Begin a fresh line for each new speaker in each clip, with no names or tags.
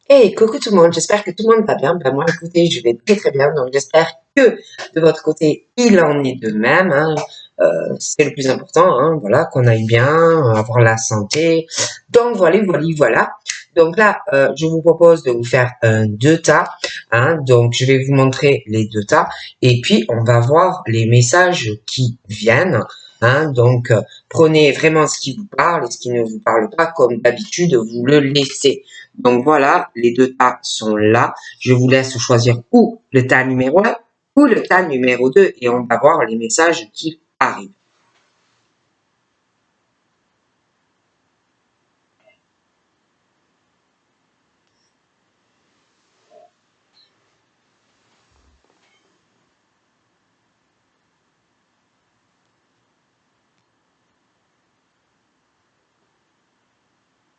Hey, coucou tout le monde, j'espère que tout le monde va bien. Ben moi, écoutez, je vais très très bien, donc j'espère que de votre côté, il en est de même. Hein. C'est le plus important, hein, voilà, qu'on aille bien, avoir la santé. Donc voilà, voilà, voilà. Donc là, je vous propose de vous faire un deux tas. Hein, donc je vais vous montrer les deux tas et puis on va voir les messages qui viennent. Hein, donc prenez vraiment ce qui vous parle et ce qui ne vous parle pas, comme d'habitude, vous le laissez. Donc voilà, les deux tas sont là. Je vous laisse choisir ou le tas numéro 1 ou le tas numéro 2 et on va voir les messages qui arrivent.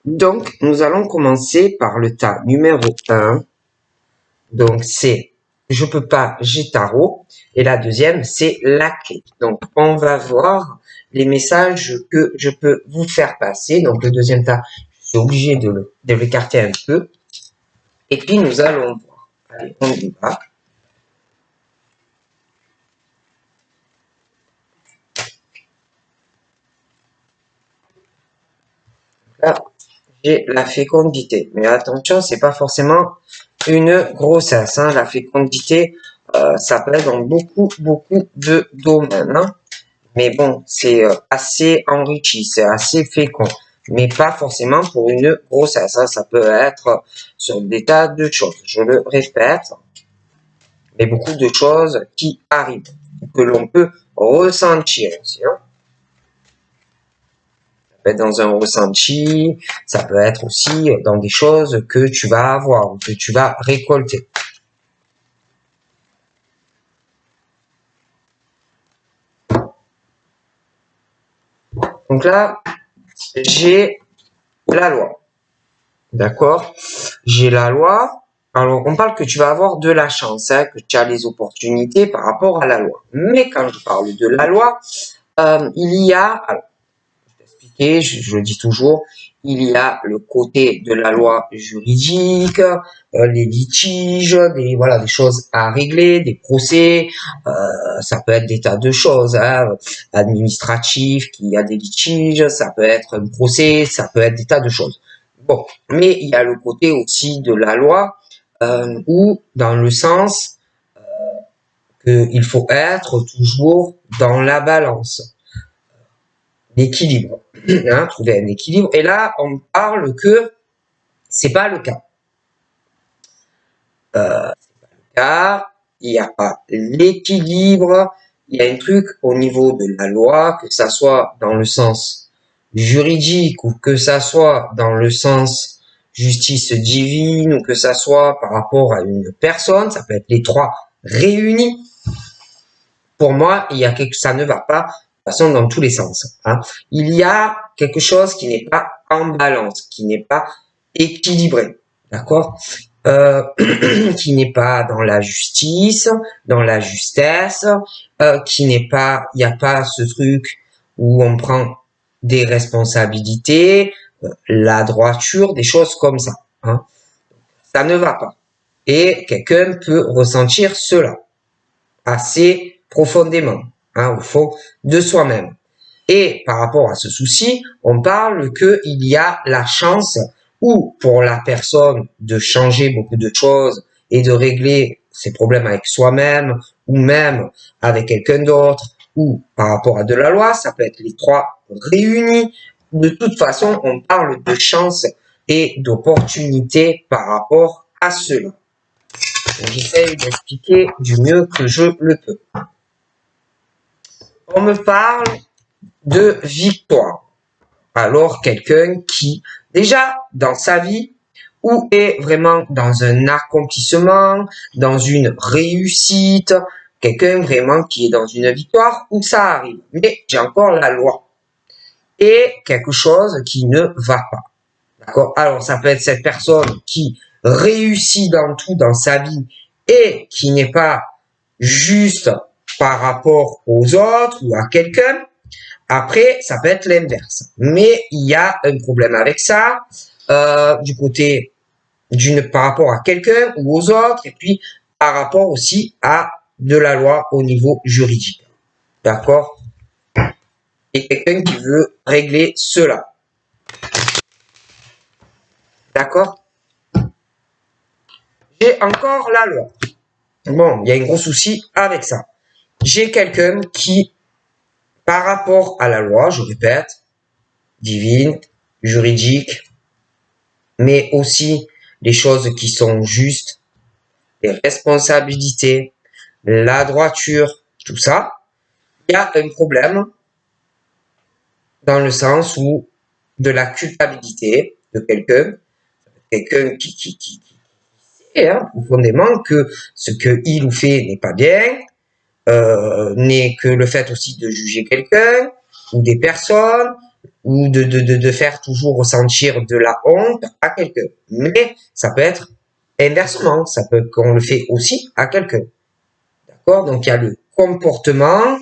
Donc, nous allons commencer par le tas numéro 1. Donc, c'est je peux pas, j'ai tarot. Et la deuxième, c'est la clé. Donc, on va voir les messages que je peux vous faire passer. Donc, le deuxième tas, je suis obligé de l'écarter un peu. Et puis, nous allons voir. Allez, on y va. Là, j'ai la fécondité. Mais attention, c'est pas forcément une grossesse. Hein. La fécondité, ça peut être dans beaucoup, beaucoup de domaines. Hein. Mais bon, c'est assez enrichi, c'est assez fécond. Mais pas forcément pour une grossesse. Hein. Ça peut être sur des tas de choses. Je le répète. Mais beaucoup de choses qui arrivent, que l'on peut ressentir aussi. Hein. Peut être dans un ressenti, ça peut être aussi dans des choses que tu vas avoir, que tu vas récolter. Donc là, j'ai la loi. D'accord? J'ai la loi. Alors, on parle que tu vas avoir de la chance, hein, que tu as les opportunités par rapport à la loi. Mais quand je parle de la loi, il y a, alors, expliquer, je le dis toujours, il y a le côté de la loi juridique, les litiges, voilà, des choses à régler, des procès, ça peut être des tas de choses, hein, administratifs, qu'il y a des litiges, ça peut être un procès, ça peut être des tas de choses. Bon, mais il y a le côté aussi de la loi, où dans le sens qu'il faut être toujours dans la balance. L'équilibre, hein, trouver un équilibre. Et là, on parle que c'est pas le cas. Car il n'y a pas l'équilibre. Il y a un truc au niveau de la loi, que ça soit dans le sens juridique ou que ça soit dans le sens justice divine ou que ça soit par rapport à une personne, ça peut être les trois réunis. Pour moi, il y a ça ne va pas, de toute façon, dans tous les sens. Hein. Il y a quelque chose qui n'est pas en balance, qui n'est pas équilibré, d'accord, qui n'est pas dans la justice, dans la justesse, qui n'est pas, il n'y a pas ce truc où on prend des responsabilités, la droiture, des choses comme ça. Hein. Ça ne va pas. Et quelqu'un peut ressentir cela assez profondément, hein, au fond de soi-même. Et par rapport à ce souci, on parle qu'il y a la chance ou pour la personne de changer beaucoup de choses et de régler ses problèmes avec soi-même ou même avec quelqu'un d'autre ou par rapport à de la loi, ça peut être les trois réunis. De toute façon, on parle de chance et d'opportunité par rapport à cela. J'essaye d'expliquer du mieux que je le peux. On me parle de victoire. Alors, quelqu'un qui, déjà, dans sa vie, ou est vraiment dans un accomplissement, dans une réussite, quelqu'un vraiment qui est dans une victoire, où ça arrive. Mais j'ai encore la loi. Et quelque chose qui ne va pas. D'accord? Alors, ça peut être cette personne qui réussit dans tout dans sa vie et qui n'est pas juste par rapport aux autres ou à quelqu'un. Après, ça peut être l'inverse. Mais il y a un problème avec ça. Du côté par rapport à quelqu'un ou aux autres, et puis par rapport aussi à de la loi au niveau juridique. D'accord? Et quelqu'un qui veut régler cela. D'accord? J'ai encore la loi. Bon, il y a un gros souci avec ça. J'ai quelqu'un qui, par rapport à la loi, je répète, divine, juridique, mais aussi les choses qui sont justes, les responsabilités, la droiture, tout ça, il y a un problème dans le sens où de la culpabilité de quelqu'un qui sait profondément que ce qu'il ou fait n'est pas bien, n'est que le fait aussi de juger quelqu'un ou des personnes ou de faire toujours ressentir de la honte à quelqu'un. Mais ça peut être inversement, ça peut qu'on le fait aussi à quelqu'un. D'accord? Donc il y a le comportement,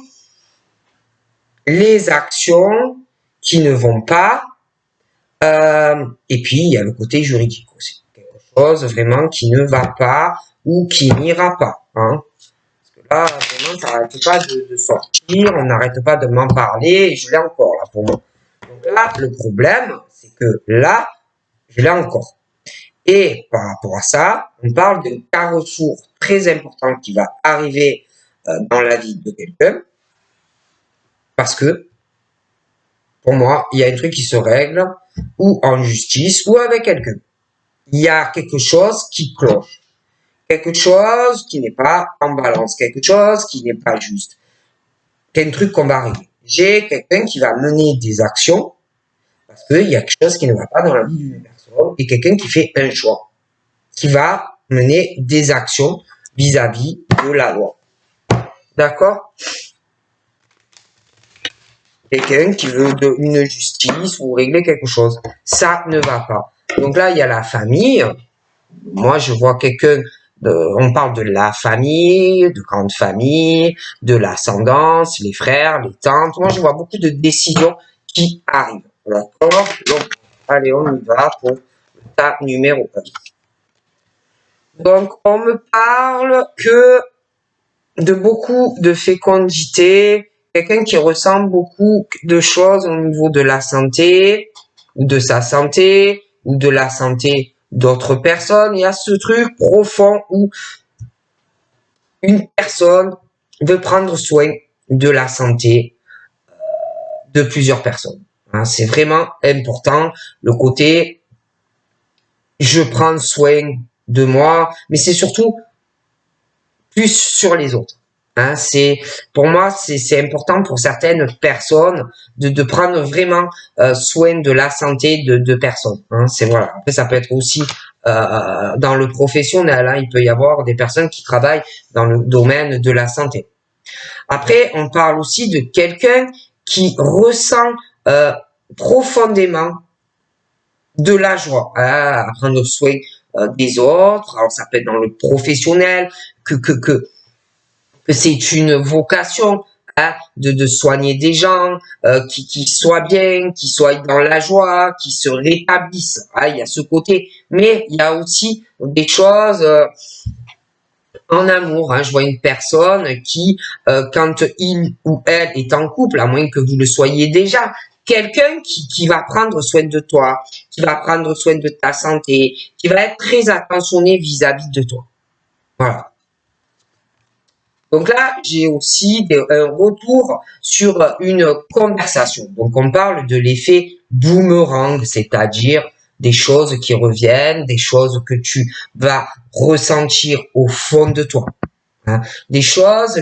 les actions qui ne vont pas, et puis il y a le côté juridique aussi. Quelque chose vraiment qui ne va pas ou qui n'ira pas. Hein. Là, vraiment, ça n'arrête pas de sortir, on n'arrête pas de m'en parler, et je l'ai encore là pour moi. Donc là, le problème, c'est que là, je l'ai encore. Et par rapport à ça, on parle d'un carrefour très important qui va arriver dans la vie de quelqu'un, parce que, pour moi, il y a un truc qui se règle, ou en justice, ou avec quelqu'un. Il y a quelque chose qui cloche, quelque chose qui n'est pas en balance, quelque chose qui n'est pas juste. Quel truc qu'on va régler. J'ai quelqu'un qui va mener des actions parce qu'il y a quelque chose qui ne va pas dans la vie d'une personne et quelqu'un qui fait un choix, qui va mener des actions vis-à-vis de la loi. D'accord? Quelqu'un qui veut une justice ou régler quelque chose. Ça ne va pas. Donc là, il y a la famille. Moi, je vois quelqu'un, on parle de la famille, de grande famille, de l'ascendance, les frères, les tantes. Moi, je vois beaucoup de décisions qui arrivent. D'accord? Donc, allez, on y va pour le tas numéro 1. Donc, on me parle que de beaucoup de fécondité, quelqu'un qui ressent beaucoup de choses au niveau de la santé, ou de sa santé, ou de la santé d'autres personnes. Il y a ce truc profond où une personne veut prendre soin de la santé de plusieurs personnes. C'est vraiment important, le côté je prends soin de moi, mais c'est surtout plus sur les autres. C'est pour moi c'est important pour certaines personnes de prendre vraiment soin de la santé de personnes. C'est voilà. Après ça peut être aussi dans le professionnel. Il peut y avoir des personnes qui travaillent dans le domaine de la santé. Après on parle aussi de quelqu'un qui ressent profondément de la joie à prendre soin des autres. Alors ça peut être dans le professionnel que c'est une vocation de soigner des gens, qui soient bien, qui soient dans la joie, qui se rétablissent. Il y a ce côté, mais il y a aussi des choses en amour. Je vois une personne qui, quand il ou elle est en couple, à moins que vous le soyez déjà, quelqu'un qui va prendre soin de toi, qui va prendre soin de ta santé, qui va être très attentionné vis-à-vis de toi. Voilà. Donc là, j'ai aussi un retour sur une conversation. Donc on parle de l'effet boomerang, c'est-à-dire des choses qui reviennent, des choses que tu vas ressentir au fond de toi. Des choses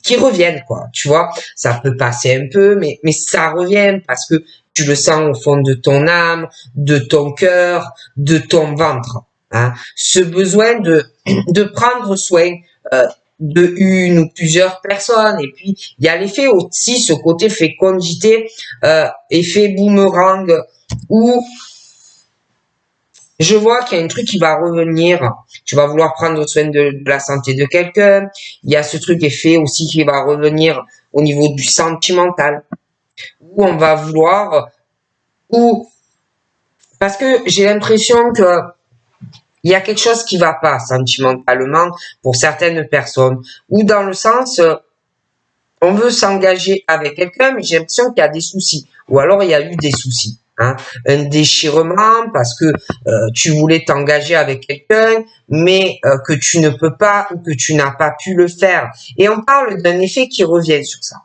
qui reviennent, quoi. Tu vois, ça peut passer un peu, mais ça revient parce que tu le sens au fond de ton âme, de ton cœur, de ton ventre. Ce besoin de prendre soin de une ou plusieurs personnes. Et puis, il y a l'effet aussi, ce côté fécondité, effet boomerang, où je vois qu'il y a un truc qui va revenir. Tu vas vouloir prendre soin de la santé de quelqu'un. Il y a ce truc effet aussi qui va revenir au niveau du sentimental, où on va vouloir, ou parce que j'ai l'impression que il y a quelque chose qui va pas sentimentalement pour certaines personnes, ou dans le sens, on veut s'engager avec quelqu'un, mais j'ai l'impression qu'il y a des soucis, ou alors il y a eu des soucis. Hein, un déchirement parce que tu voulais t'engager avec quelqu'un, mais que tu ne peux pas ou que tu n'as pas pu le faire. Et on parle d'un effet qui revient sur ça.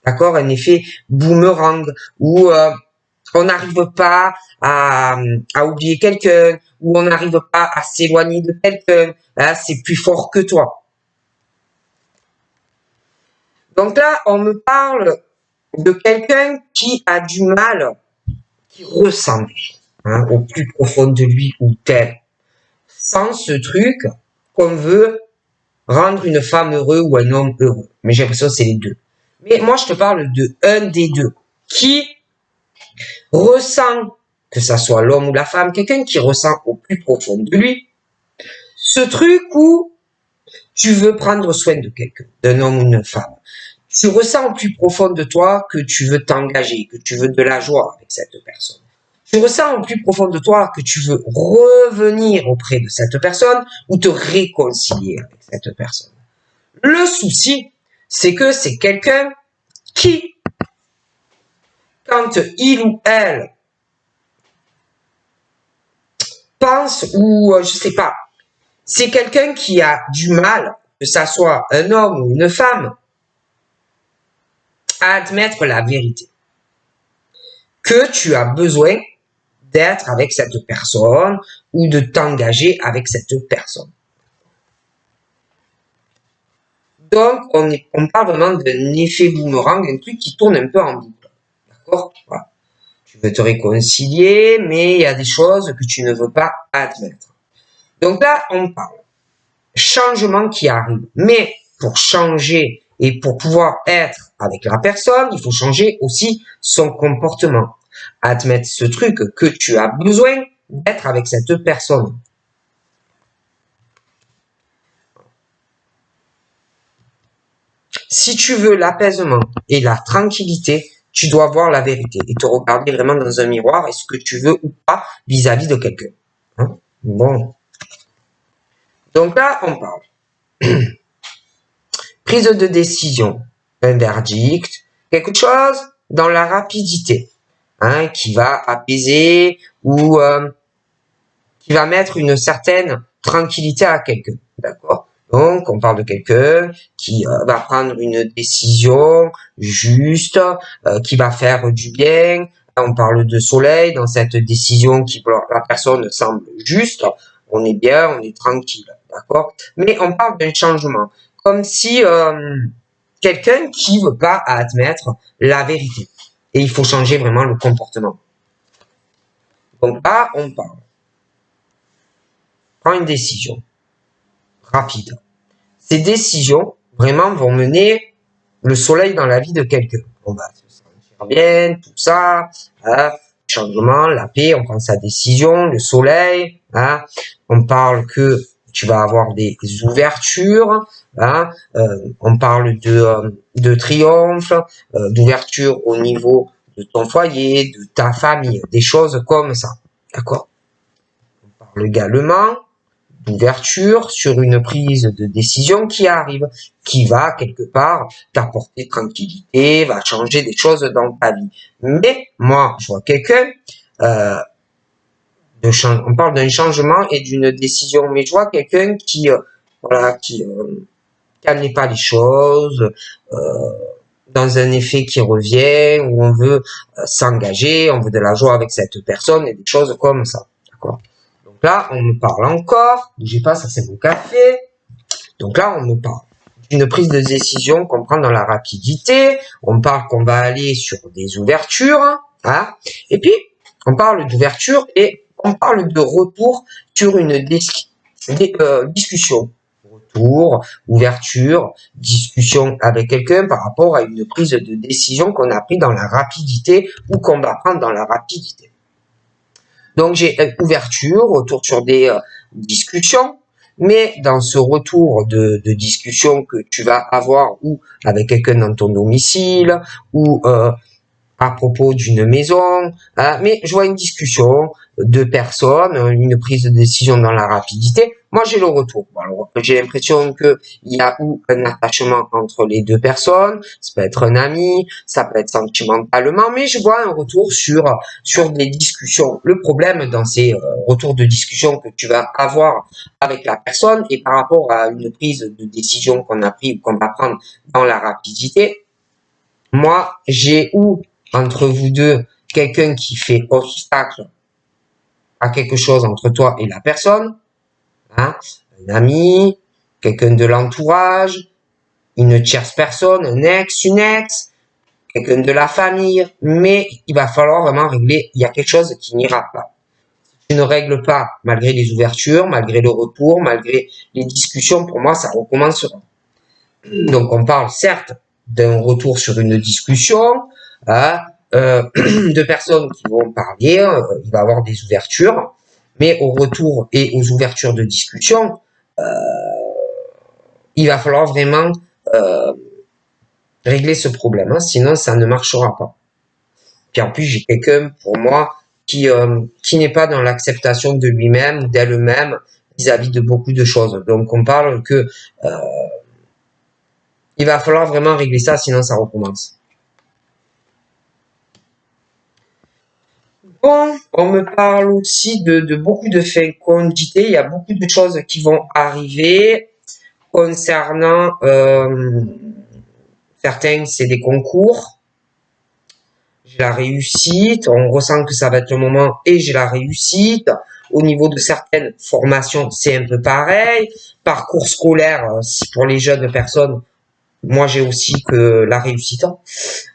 D'accord? Un effet boomerang où on n'arrive pas à oublier quelqu'un, où on n'arrive pas à s'éloigner de quelqu'un. Hein, c'est plus fort que toi. Donc là, on me parle de quelqu'un qui a du mal, qui ressent des choses, hein, au plus profond de lui ou tel. Sans ce truc qu'on veut rendre une femme heureuse ou un homme heureux. Mais j'ai l'impression que c'est les deux. Mais moi, je te parle de un des deux qui ressent, que ça soit l'homme ou la femme, quelqu'un qui ressent au plus profond de lui ce truc où tu veux prendre soin de quelqu'un, d'un homme ou d'une femme. Tu ressens au plus profond de toi que tu veux t'engager, que tu veux de la joie avec cette personne. Tu ressens au plus profond de toi que tu veux revenir auprès de cette personne ou te réconcilier avec cette personne. Le souci, c'est que c'est quelqu'un qui, quand il ou elle pense ou je sais pas, c'est quelqu'un qui a du mal, que ça soit un homme ou une femme, à admettre la vérité. Que tu as besoin d'être avec cette personne ou de t'engager avec cette personne. Donc, on parle vraiment d'un effet boomerang, un truc qui tourne un peu en boucle. D'accord? Voilà. Tu veux te réconcilier, mais il y a des choses que tu ne veux pas admettre. Donc là, on parle changement qui arrive. Mais pour changer et pour pouvoir être avec la personne, il faut changer aussi son comportement. Admettre ce truc que tu as besoin d'être avec cette personne. Si tu veux l'apaisement et la tranquillité, tu dois voir la vérité et te regarder vraiment dans un miroir et ce que tu veux ou pas vis-à-vis de quelqu'un. Hein? Bon. Donc là, on parle. Prise de décision, un verdict, quelque chose dans la rapidité, hein, qui va apaiser ou qui va mettre une certaine tranquillité à quelqu'un. D'accord? Donc, on parle de quelqu'un qui va prendre une décision juste, qui va faire du bien. On parle de soleil dans cette décision qui, pour la personne, semble juste. On est bien, on est tranquille. D'accord? Mais on parle d'un changement. Comme si quelqu'un qui veut pas admettre la vérité. Et il faut changer vraiment le comportement. Donc là, on parle. Prends une décision rapide. Ces décisions, vraiment, vont mener le soleil dans la vie de quelqu'un. On va se sentir bien, tout ça, hein, changement, la paix, on prend sa décision, le soleil, hein, on parle que tu vas avoir des ouvertures, hein, on parle de triomphe, d'ouverture au niveau de ton foyer, de ta famille, des choses comme ça, d'accord? On parle également d'ouverture sur une prise de décision qui arrive, qui va quelque part t'apporter tranquillité, va changer des choses dans ta vie. Mais moi, je vois quelqu'un, on parle d'un changement et d'une décision, mais je vois quelqu'un qui, voilà, qui calme pas les choses, dans un effet qui revient, où on veut s'engager, on veut de la joie avec cette personne et des choses comme ça, d'accord? Là, on me parle encore, bougez pas, ça c'est mon café. Donc là, on me parle d'une prise de décision qu'on prend dans la rapidité. On parle qu'on va aller sur des ouvertures, hein. Et puis, on parle d'ouverture et on parle de retour sur une discussion. Retour, ouverture, discussion avec quelqu'un par rapport à une prise de décision qu'on a pris dans la rapidité ou qu'on va prendre dans la rapidité. Donc j'ai ouverture, retour sur des discussions, mais dans ce retour de discussion que tu vas avoir ou avec quelqu'un dans ton domicile ou à propos d'une maison, hein, mais je vois une discussion de personnes, une prise de décision dans la rapidité. Moi, j'ai le retour. Bon, alors, j'ai l'impression que il y a ou un attachement entre les deux personnes, ça peut être un ami, ça peut être sentimentalement, mais je vois un retour sur des discussions. Le problème dans ces retours de discussion que tu vas avoir avec la personne et par rapport à une prise de décision qu'on a pris ou qu'on va prendre dans la rapidité, moi, j'ai ou entre vous deux quelqu'un qui fait obstacle à quelque chose entre toi et la personne, hein, un ami, quelqu'un de l'entourage, une tierce personne, un ex, une ex, quelqu'un de la famille, mais il va falloir vraiment régler, il y a quelque chose qui n'ira pas. Si tu ne règles pas, malgré les ouvertures, malgré le retour, malgré les discussions, pour moi, ça recommencera. Donc, on parle certes d'un retour sur une discussion, hein, de personnes qui vont parler, il va y avoir des ouvertures, mais au retour et aux ouvertures de discussion, il va falloir vraiment régler ce problème, hein, sinon ça ne marchera pas. Puis en plus, j'ai quelqu'un pour moi qui n'est pas dans l'acceptation de lui-même, d'elle-même, vis-à-vis de beaucoup de choses. Donc on parle que il va falloir vraiment régler ça, sinon ça recommence. Bon, on me parle aussi de beaucoup de fécondité. Il y a beaucoup de choses qui vont arriver concernant certains, c'est des concours. J'ai la réussite, on ressent que ça va être le moment et j'ai la réussite. Au niveau de certaines formations, c'est un peu pareil. Parcours scolaire, si pour les jeunes personnes, moi j'ai aussi que la réussite.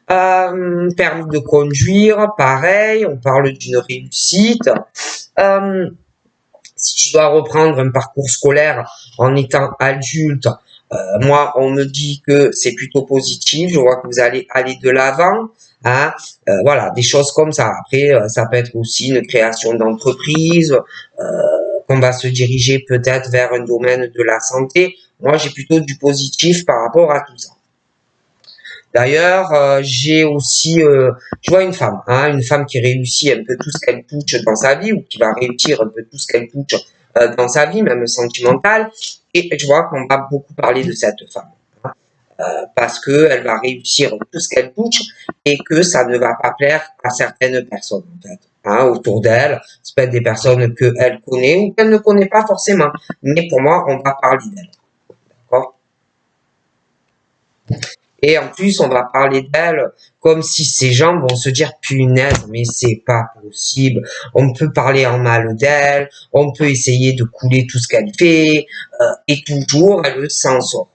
Permis de conduire, pareil, on parle d'une réussite. Si tu dois reprendre un parcours scolaire en étant adulte, moi, on me dit que c'est plutôt positif. Je vois que vous allez aller de l'avant. Hein, voilà, des choses comme ça. Après, ça peut être aussi une création d'entreprise, qu'on va se diriger peut-être vers un domaine de la santé. Moi, j'ai plutôt du positif par rapport à tout ça. D'ailleurs, j'ai aussi, je vois une femme qui réussit un peu tout ce qu'elle touche dans sa vie ou qui va réussir un peu tout ce qu'elle touche dans sa vie, même sentimentale. Et je vois qu'on va beaucoup parler de cette femme. Hein, parce que elle va réussir tout ce qu'elle touche et que ça ne va pas plaire à certaines personnes en fait, hein, autour d'elle. Ça peut être des personnes qu'elle connaît ou qu'elle ne connaît pas forcément. Mais pour moi, on va parler d'elle. D'accord? Et en plus, on va parler d'elle comme si ces gens vont se dire punaise, mais c'est pas possible. On peut parler en mal d'elle, on peut essayer de couler tout ce qu'elle fait, et toujours elle s'en sort.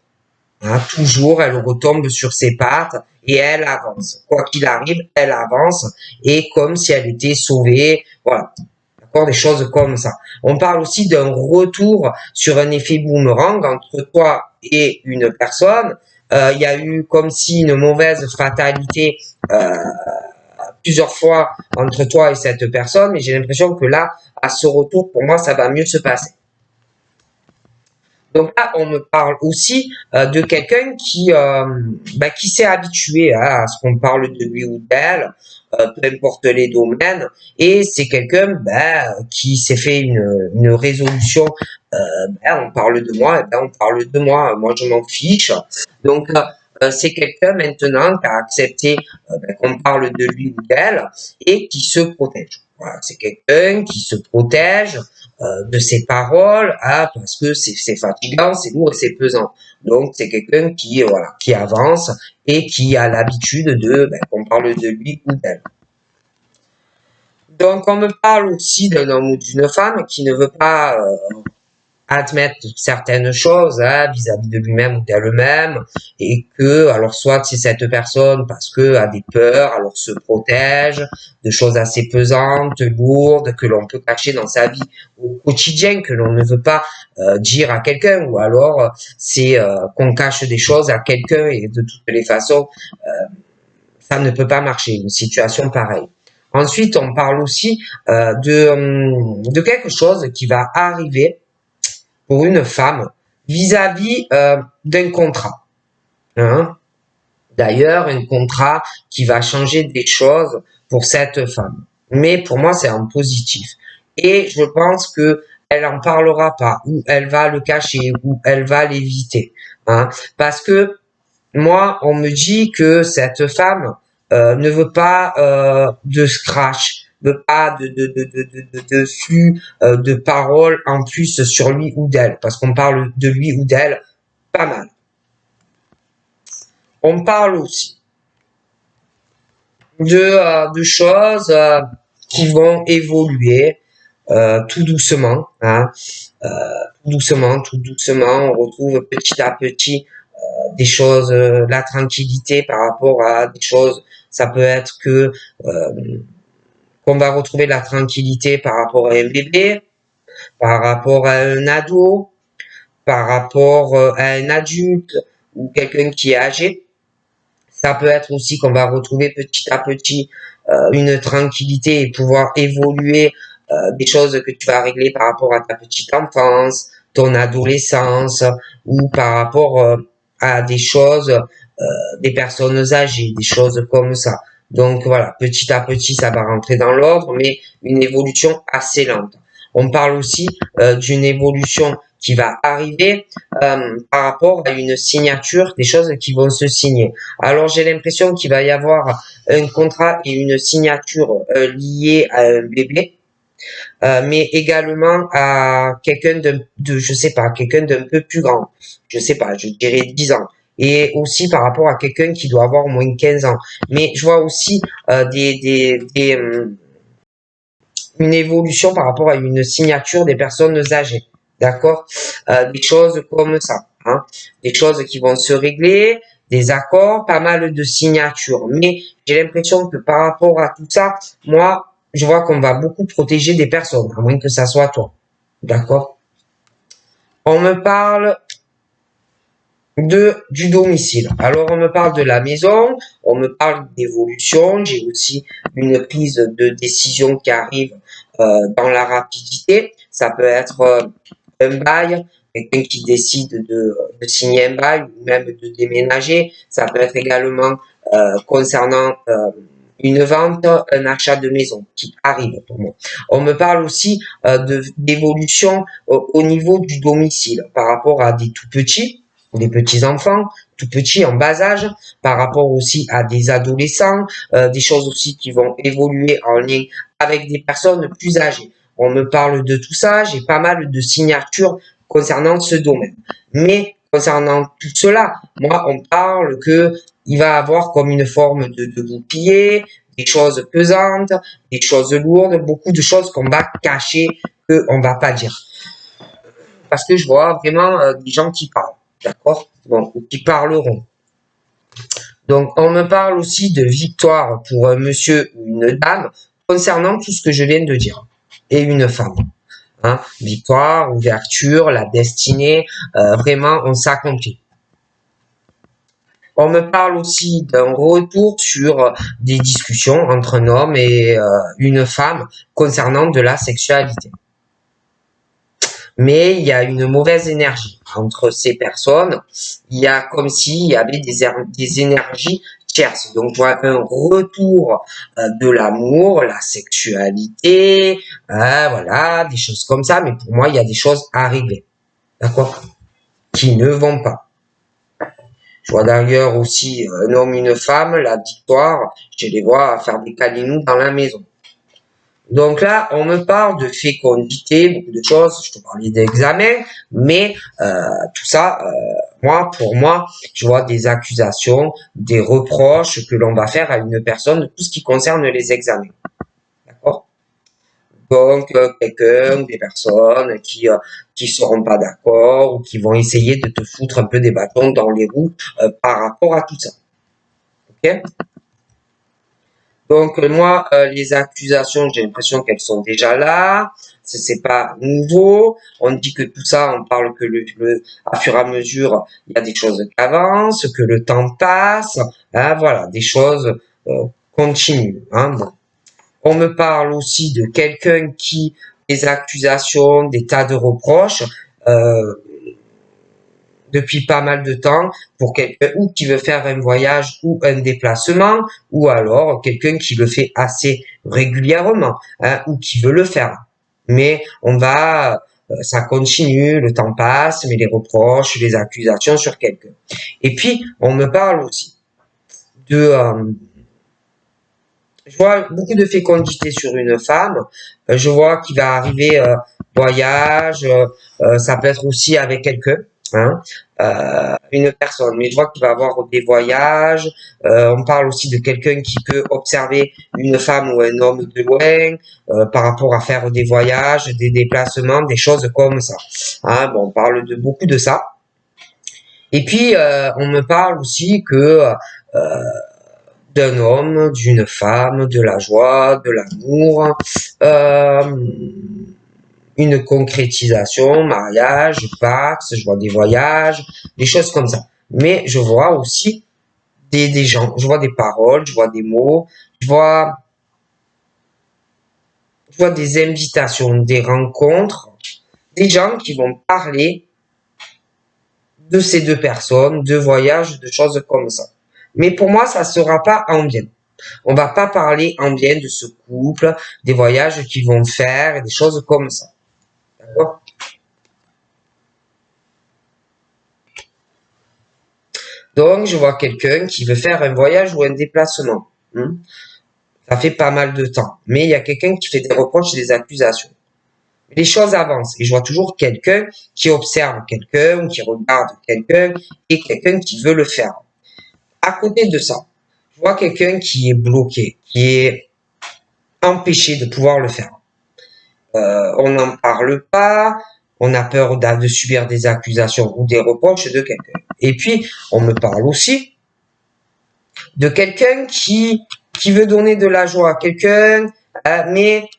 Hein, toujours elle retombe sur ses pattes et elle avance. Quoi qu'il arrive, elle avance et comme si elle était sauvée. Voilà. D'accord, des choses comme ça. On parle aussi d'un retour sur un effet boomerang entre toi et une personne. Il y a eu comme si une mauvaise fatalité plusieurs fois entre toi et cette personne, mais j'ai l'impression que là, à ce retour, pour moi, ça va mieux se passer. Donc là, on me parle aussi de quelqu'un qui s'est habitué à ce qu'on parle de lui ou d'elle, peu importe les domaines, et c'est quelqu'un qui s'est fait une résolution. On parle de moi, on parle de moi, moi je m'en fiche. Donc c'est quelqu'un maintenant qui a accepté qu'on parle de lui ou d'elle et qui se protège. Voilà, c'est quelqu'un qui se protège de ses paroles, parce que c'est fatigant, c'est lourd et c'est pesant. Donc c'est quelqu'un qui avance et qui a l'habitude qu'on parle de lui ou d'elle. Donc on me parle aussi d'un homme ou d'une femme qui ne veut pas admettre certaines choses vis-à-vis de lui-même ou d'elle-même et que alors soit c'est cette personne parce que a des peurs alors se protège de choses assez pesantes, lourdes que l'on peut cacher dans sa vie au quotidien que l'on ne veut pas dire à quelqu'un ou alors c'est qu'on cache des choses à quelqu'un et de toutes les façons ça ne peut pas marcher une situation pareille. Ensuite on parle aussi de quelque chose qui va arriver pour une femme vis-à-vis d'un contrat. Hein. D'ailleurs, un contrat qui va changer des choses pour cette femme. Mais pour moi, c'est en positif. Et je pense que elle en parlera pas, ou elle va le cacher, ou elle va l'éviter. Hein, parce que moi, on me dit que cette femme ne veut pas de scratch, ne veut pas de flux de paroles en plus sur lui ou d'elle, parce qu'on parle de lui ou d'elle pas mal. On parle aussi de choses qui vont évoluer tout doucement, hein, tout doucement, on retrouve petit à petit des choses, la tranquillité par rapport à des choses. Ça peut être que qu'on va retrouver la tranquillité par rapport à un bébé, par rapport à un ado, par rapport à un adulte ou quelqu'un qui est âgé. Ça peut être aussi qu'on va retrouver petit à petit une tranquillité et pouvoir évoluer des choses que tu vas régler par rapport à ta petite enfance, ton adolescence ou par rapport à des choses, des personnes âgées, des choses comme ça. Donc voilà, petit à petit, ça va rentrer dans l'ordre, mais une évolution assez lente. On parle aussi d'une évolution qui va arriver par rapport à une signature, des choses qui vont se signer. Alors j'ai l'impression qu'il va y avoir un contrat et une signature liée à un bébé, mais également à quelqu'un je sais pas, quelqu'un d'un peu plus grand. Je sais pas, je dirais 10 ans. Et aussi par rapport à quelqu'un qui doit avoir au moins 15 ans. Mais je vois aussi une évolution par rapport à une signature des personnes âgées. D'accord. Des choses comme ça. Hein. Des choses qui vont se régler, des accords, pas mal de signatures. Mais j'ai l'impression que par rapport à tout ça, moi, je vois qu'on va beaucoup protéger des personnes, à moins que ça soit toi. D'accord. On me parle du domicile. Alors on me parle de la maison, on me parle d'évolution, j'ai aussi une prise de décision qui arrive dans la rapidité. Ça peut être un bail, quelqu'un qui décide de signer un bail ou même de déménager. Ça peut être également concernant une vente, un achat de maison qui arrive pour moi. On me parle aussi d'évolution au niveau du domicile par rapport à des tout petits, des petits enfants, tout petits en bas âge, par rapport aussi à des adolescents, des choses aussi qui vont évoluer en lien avec des personnes plus âgées. On me parle de tout ça, j'ai pas mal de signatures concernant ce domaine. Mais concernant tout cela, moi, on parle que il va avoir comme une forme de bouclier, des choses pesantes, des choses lourdes, beaucoup de choses qu'on va cacher, qu'on va pas dire. Parce que je vois vraiment des gens qui parlent, d'accord? Bon, ou qui parleront. Donc, on me parle aussi de victoire pour un monsieur ou une dame concernant tout ce que je viens de dire. Et une femme. Hein? Victoire, ouverture, la destinée, vraiment, on s'accomplit. On me parle aussi d'un retour sur des discussions entre un homme et une femme concernant de la sexualité. Mais il y a une mauvaise énergie entre ces personnes. Il y a comme s'il y avait des énergies tierces. Donc, je vois un retour de l'amour, la sexualité, voilà, des choses comme ça. Mais pour moi, il y a des choses à régler, d'accord, qui ne vont pas. Je vois d'ailleurs aussi un homme, une femme, la victoire, je les vois faire des câlinous dans la maison. Donc là, on me parle de fécondité, beaucoup de choses, je te parlais d'examen, mais tout ça, pour moi, je vois des accusations, des reproches que l'on va faire à une personne de tout ce qui concerne les examens. D'accord? Donc, quelqu'un, des personnes qui seront pas d'accord ou qui vont essayer de te foutre un peu des bâtons dans les roues par rapport à tout ça. Ok? Donc moi, les accusations, j'ai l'impression qu'elles sont déjà là. C'est pas nouveau. On dit que tout ça, on parle que à fur et à mesure, il y a des choses qui avancent, que le temps passe. Hein, voilà, des choses continuent. Hein, bon. On me parle aussi de quelqu'un qui, des accusations, des tas de reproches, depuis pas mal de temps pour quelqu'un ou qui veut faire un voyage ou un déplacement, ou alors quelqu'un qui le fait assez régulièrement, hein, ou qui veut le faire. Mais ça continue, le temps passe, mais les reproches, les accusations sur quelqu'un. Et puis, on me parle aussi je vois beaucoup de fécondité sur une femme. Je vois qu'il va arriver voyage. Ça peut être aussi avec quelqu'un, hein, une personne. Mais je vois qu'il va avoir des voyages. On parle aussi de quelqu'un qui peut observer une femme ou un homme de loin par rapport à faire des voyages, des déplacements, des choses comme ça. Hein, bon, on parle de beaucoup de ça. Et puis on me parle aussi que d'un homme, d'une femme, de la joie, de l'amour, une concrétisation, mariage, pax, je vois des voyages, des choses comme ça. Mais je vois aussi des gens, je vois des paroles, je vois des mots, je vois des invitations, des rencontres, des gens qui vont parler de ces deux personnes, de voyages, de choses comme ça. Mais pour moi, ça sera pas en bien. On va pas parler en bien de ce couple, des voyages qu'ils vont faire et des choses comme ça. D'accord? Donc, je vois quelqu'un qui veut faire un voyage ou un déplacement. Ça fait pas mal de temps. Mais il y a quelqu'un qui fait des reproches et des accusations. Les choses avancent. Et je vois toujours quelqu'un qui observe quelqu'un ou qui regarde quelqu'un et quelqu'un qui veut le faire. À côté de ça, je vois quelqu'un qui est bloqué, qui est empêché de pouvoir le faire. On n'en parle pas, on a peur de subir des accusations ou des reproches de quelqu'un. Et puis, on me parle aussi de quelqu'un qui veut donner de la joie à quelqu'un, mais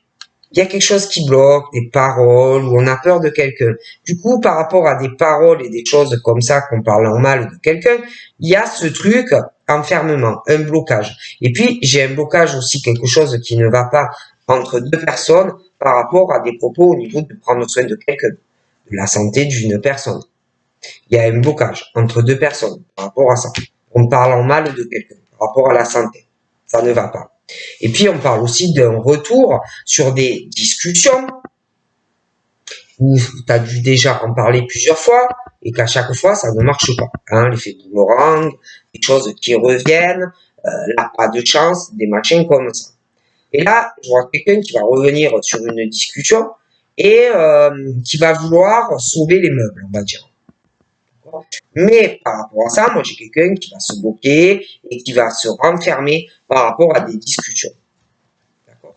il y a quelque chose qui bloque, des paroles, ou on a peur de quelqu'un. Du coup, par rapport à des paroles et des choses comme ça qu'on parle en mal de quelqu'un, il y a ce truc, enfermement, un blocage. Et puis, j'ai un blocage aussi, quelque chose qui ne va pas entre deux personnes par rapport à des propos au niveau de prendre soin de quelqu'un, de la santé d'une personne. Il y a un blocage entre deux personnes par rapport à ça. On parle en mal de quelqu'un par rapport à la santé. Ça ne va pas. Et puis, on parle aussi d'un retour sur des discussions où tu as dû déjà en parler plusieurs fois et qu'à chaque fois, ça ne marche pas. Hein, l'effet boomerang, des choses qui reviennent, là, pas de chance, des machins comme ça. Et là, je vois quelqu'un qui va revenir sur une discussion et qui va vouloir sauver les meubles, on va dire. Mais par rapport à ça, moi j'ai quelqu'un qui va se bloquer et qui va se renfermer par rapport à des discussions. D'accord.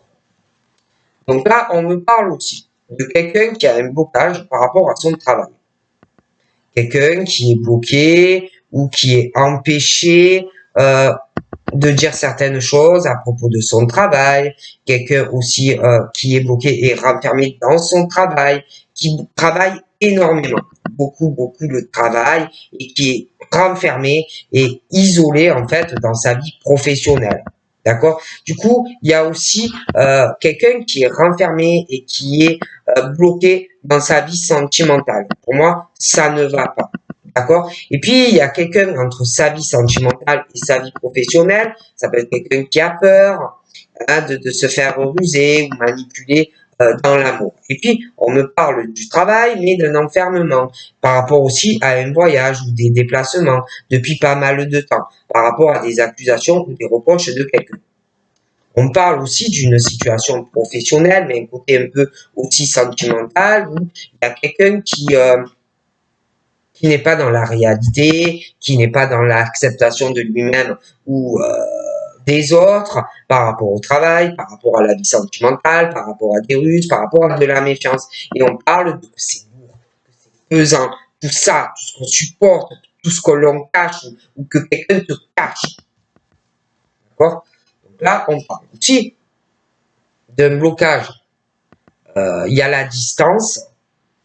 Donc là, on me parle aussi de quelqu'un qui a un blocage par rapport à son travail. Quelqu'un qui est bloqué ou qui est empêché de dire certaines choses à propos de son travail. Quelqu'un aussi qui est bloqué et renfermé dans son travail, qui travaille énormément, beaucoup de travail et qui est renfermé et isolé en fait dans sa vie professionnelle. D'accord. Du coup, il y a aussi quelqu'un qui est renfermé et qui est bloqué dans sa vie sentimentale. Pour moi, ça ne va pas. D'accord. Et puis, il y a quelqu'un entre sa vie sentimentale et sa vie professionnelle. Ça peut être quelqu'un qui a peur hein, de se faire ruser ou manipuler dans l'amour. Et puis, on me parle du travail, mais d'un enfermement par rapport aussi à un voyage ou des déplacements depuis pas mal de temps, par rapport à des accusations ou des reproches de quelqu'un. On parle aussi d'une situation professionnelle, mais un côté un peu aussi sentimental, où il y a quelqu'un qui n'est pas dans la réalité, qui n'est pas dans l'acceptation de lui-même ou des autres par rapport au travail, par rapport à la vie sentimentale, par rapport à des ruses, par rapport à de la méfiance. Et on parle de que c'est lourd, que c'est pesant, tout ça, tout ce qu'on supporte, tout ce que l'on cache ou que quelqu'un te cache. D'accord. Donc là, on parle aussi d'un blocage. Il y a la distance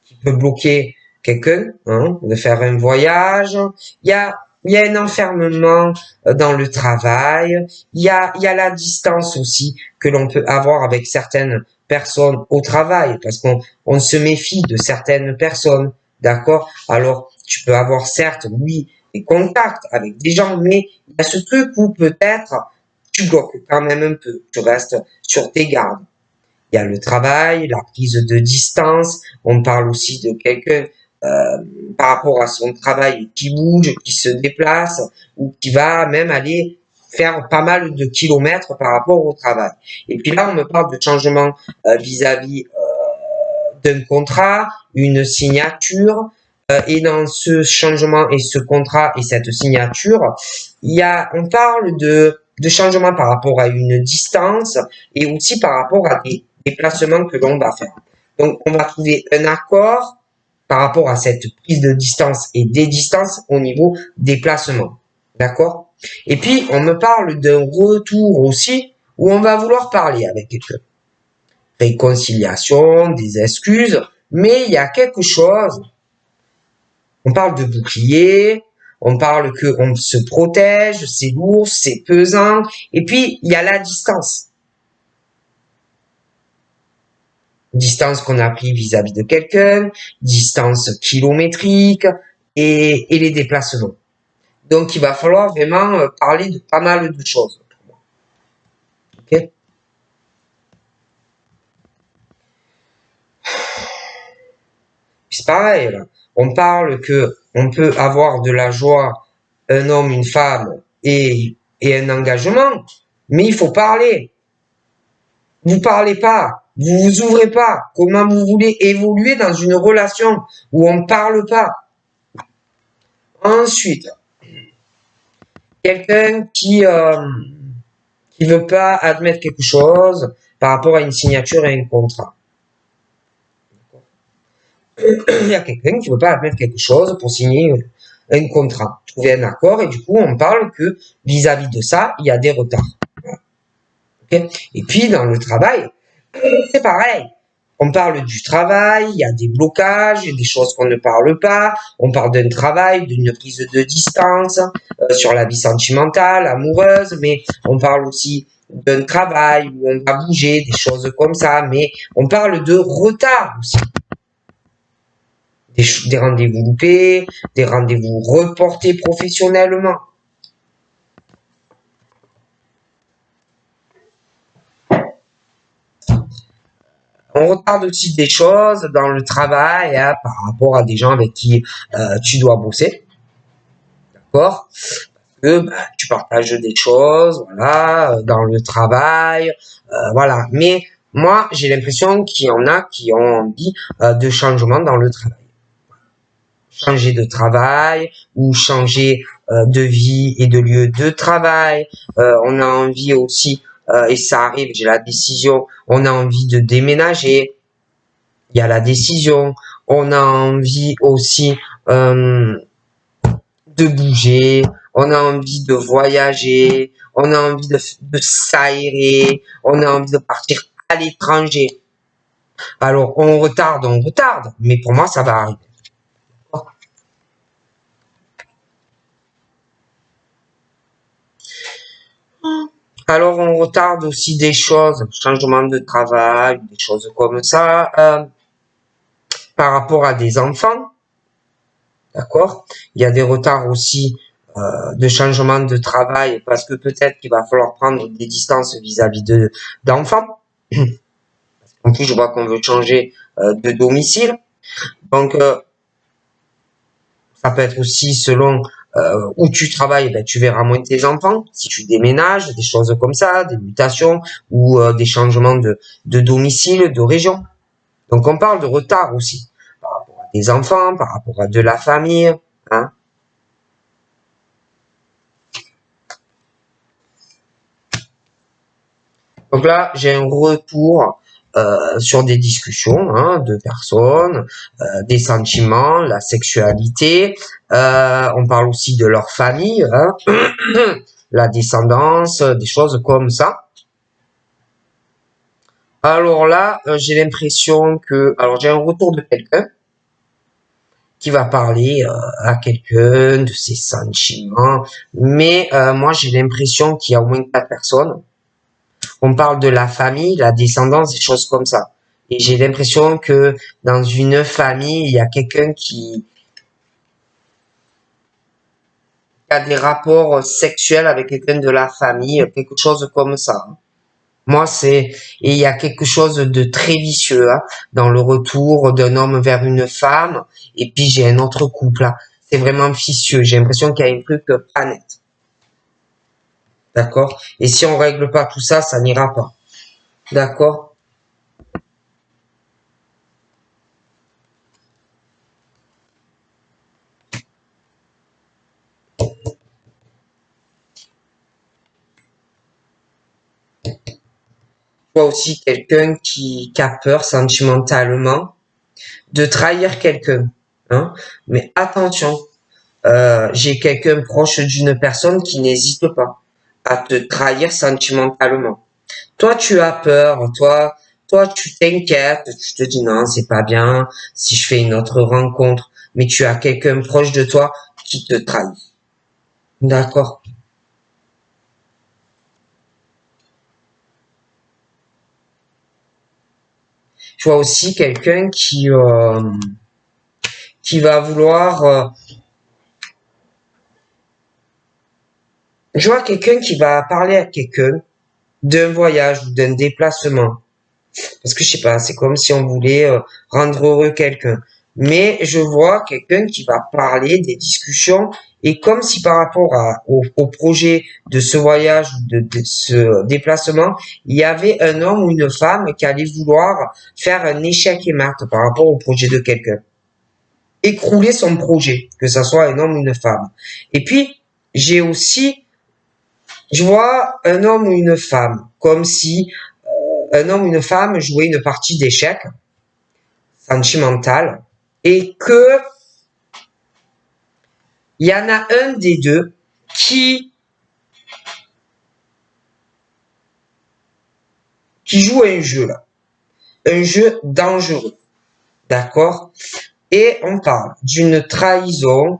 qui peut bloquer quelqu'un, hein, de faire un voyage. Il y a un enfermement dans le travail. Il y a la distance aussi que l'on peut avoir avec certaines personnes au travail, parce qu'on se méfie de certaines personnes d'accord? Alors, tu peux avoir certes, oui, des contacts avec des gens, mais il y a ce truc où peut-être tu bloques quand même un peu, tu restes sur tes gardes. Il y a le travail, la prise de distance. On parle aussi de quelqu'un euh, par rapport à son travail qui bouge, qui se déplace ou qui va même aller faire pas mal de kilomètres par rapport au travail. Et puis là, on me parle de changement vis-à-vis d'un contrat, une signature. Et dans ce changement et ce contrat et cette signature, on parle de changement par rapport à une distance et aussi par rapport à des déplacements que l'on va faire. Donc, on va trouver un accord par rapport à cette prise de distance et des distances au niveau des placements. D'accord? Et puis, on me parle d'un retour aussi où on va vouloir parler avec quelqu'un. Réconciliation, des excuses, mais il y a quelque chose. On parle de bouclier, on parle que on se protège, c'est lourd, c'est pesant, et puis il y a la distance. Distance qu'on a pris vis-à-vis de quelqu'un, distance kilométrique et les déplacements. Donc il va falloir vraiment parler de pas mal de choses. Ok? C'est pareil, là. On parle que on peut avoir de la joie, un homme, une femme et un engagement, mais il faut parler. Vous parlez pas, vous vous ouvrez pas. Comment vous voulez évoluer dans une relation où on parle pas? Ensuite, quelqu'un qui veut pas admettre quelque chose par rapport à une signature et un contrat. Il y a quelqu'un qui veut pas admettre quelque chose pour signer un contrat, trouver un accord, et du coup, on parle que vis-à-vis de ça, il y a des retards. Okay? Et puis, dans le travail, c'est pareil. On parle du travail, il y a des blocages, il y a des choses qu'on ne parle pas. On parle d'un travail, d'une prise de distance sur la vie sentimentale, amoureuse, mais on parle aussi d'un travail où on va bouger, des choses comme ça. Mais on parle de retard aussi. Des rendez-vous loupés, des rendez-vous reportés professionnellement. On retarde aussi des choses dans le travail hein, par rapport à des gens avec qui tu dois bosser. D'accord? Que tu partages des choses, voilà, dans le travail, voilà. Mais moi, j'ai l'impression qu'il y en a qui ont envie de changement dans le travail. Changer de travail ou changer de vie et de lieu de travail. On a envie aussi, et ça arrive, j'ai la décision, on a envie de déménager. Il y a la décision. On a envie aussi de bouger, on a envie de voyager, on a envie de s'aérer, on a envie de partir à l'étranger. Alors, on retarde, mais pour moi, ça va arriver. Alors, on retarde aussi des choses, changement de travail, des choses comme ça, par rapport à des enfants, d'accord? Il y a des retards aussi de changement de travail parce que peut-être qu'il va falloir prendre des distances vis-à-vis de d'enfants. En plus, je vois qu'on veut changer de domicile. Donc, ça peut être aussi selon où tu travailles, ben, tu verras moins tes enfants. Si tu déménages, des choses comme ça, des mutations ou des changements de domicile, de région. Donc, on parle de retard aussi par rapport à des enfants, par rapport à de la famille. Hein. Donc là, j'ai un retour sur des discussions hein, de personnes, des sentiments, la sexualité. On parle aussi de leur famille, hein, la descendance, des choses comme ça. Alors là, j'ai l'impression que, alors j'ai un retour de quelqu'un qui va parler à quelqu'un de ses sentiments, mais moi j'ai l'impression qu'il y a au moins 4 personnes. On parle de la famille, la descendance, des choses comme ça. Et j'ai l'impression que dans une famille, il y a quelqu'un qui a des rapports sexuels avec quelqu'un de la famille, quelque chose comme ça. Moi, et il y a quelque chose de très vicieux, hein, dans le retour d'un homme vers une femme, et puis j'ai un autre couple, là. C'est vraiment vicieux. J'ai l'impression qu'il y a un truc pas net. D'accord? Et si on règle pas tout ça, ça n'ira pas. D'accord? Toi aussi, quelqu'un qui a peur sentimentalement de trahir quelqu'un, hein? Mais attention, j'ai quelqu'un proche d'une personne qui n'hésite pas à te trahir sentimentalement. Toi, tu as peur, toi, tu t'inquiètes, tu te dis non, c'est pas bien si je fais une autre rencontre, mais tu as quelqu'un proche de toi qui te trahit. D'accord. Je vois aussi quelqu'un qui va vouloir, je vois quelqu'un qui va parler à quelqu'un d'un voyage ou d'un déplacement. Parce que je sais pas, c'est comme si on voulait rendre heureux quelqu'un. Mais je vois quelqu'un qui va parler des discussions et comme si par rapport au projet de ce voyage, de ce déplacement, il y avait un homme ou une femme qui allait vouloir faire un échec et mat par rapport au projet de quelqu'un. Écrouler son projet, que ça soit un homme ou une femme. Et puis, j'ai aussi, je vois un homme ou une femme, comme si un homme ou une femme jouait une partie d'échecs sentimentale et que il y en a un des deux qui joue un jeu là, un jeu dangereux, d'accord? Et on parle d'une trahison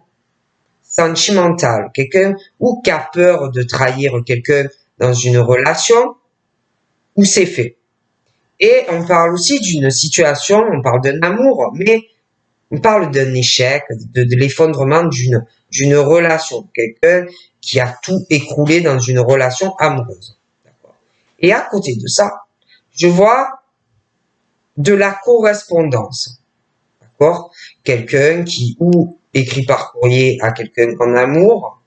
sentimentale, quelqu'un ou qui a peur de trahir quelqu'un dans une relation ou c'est fait. Et on parle aussi d'une situation, on parle d'un amour, mais on parle d'un échec, de l'effondrement d'une relation, quelqu'un qui a tout écroulé dans une relation amoureuse. Et à côté de ça, je vois de la correspondance, d'accord? Quelqu'un qui ou écrit par courrier à quelqu'un en amour,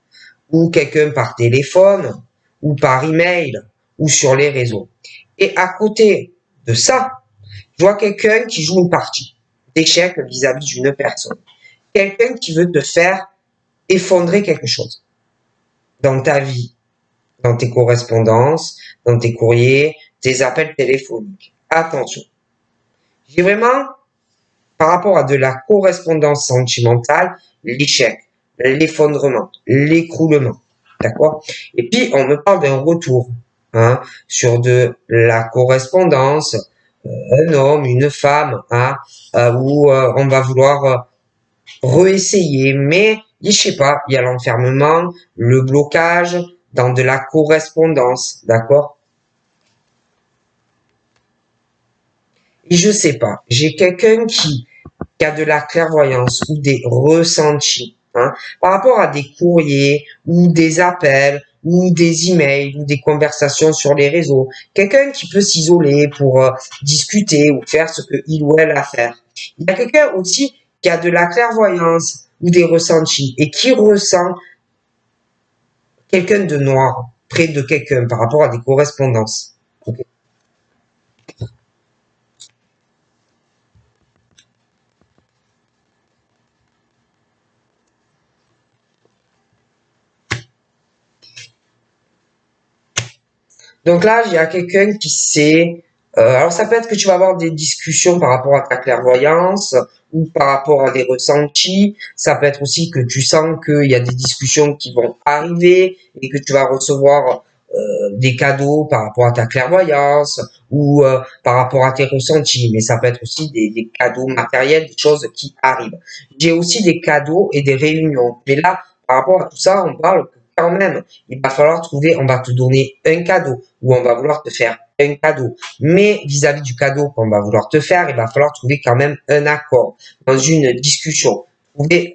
ou quelqu'un par téléphone, ou par email, ou sur les réseaux. Et à côté de ça, je vois quelqu'un qui joue une partie d'échec vis-à-vis d'une personne. Quelqu'un qui veut te faire effondrer quelque chose dans ta vie, dans tes correspondances, dans tes courriers, tes appels téléphoniques. Attention. J'ai vraiment, par rapport à de la correspondance sentimentale, l'échec, l'effondrement, l'écroulement. D'accord? Et puis, on me parle d'un retour, hein, sur de la correspondance, un homme, une femme, hein, où on va vouloir réessayer, mais je sais pas, il y a l'enfermement, le blocage dans de la correspondance, d'accord? Et je sais pas, j'ai quelqu'un qui a de la clairvoyance ou des ressentis, hein, par rapport à des courriers ou des appels ou des emails ou des conversations sur les réseaux. Quelqu'un qui peut s'isoler pour discuter ou faire ce que il ou elle a à faire. Il y a quelqu'un aussi qui a de la clairvoyance ou des ressentis et qui ressent quelqu'un de noir près de quelqu'un par rapport à des correspondances. Ok. Donc là, il y a quelqu'un qui sait. Alors ça peut être que tu vas avoir des discussions par rapport à ta clairvoyance ou par rapport à des ressentis. Ça peut être aussi que tu sens qu'il y a des discussions qui vont arriver et que tu vas recevoir des cadeaux par rapport à ta clairvoyance ou par rapport à tes ressentis. Mais ça peut être aussi des cadeaux matériels, des choses qui arrivent. J'ai aussi des cadeaux et des réunions. Mais là, par rapport à tout ça, on parle quand même, il va falloir trouver, on va te donner un cadeau, ou on va vouloir te faire un cadeau. Mais vis-à-vis du cadeau qu'on va vouloir te faire, il va falloir trouver quand même un accord, dans une discussion, trouver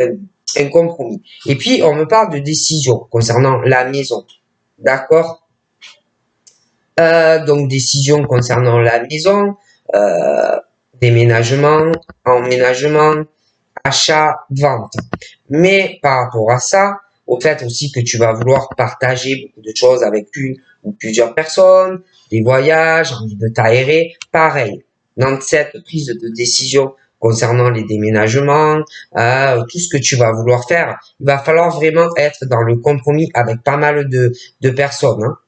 un compromis. Et puis, on me parle de décision concernant la maison. D'accord? Donc, décision concernant la maison, déménagement, emménagement, achat, vente. Mais par rapport à ça, au fait aussi que tu vas vouloir partager beaucoup de choses avec une ou plusieurs personnes, des voyages, envie de t'aérer, pareil. Dans cette prise de décision concernant les déménagements, tout ce que tu vas vouloir faire, il va falloir vraiment être dans le compromis avec pas mal de personnes. Hein.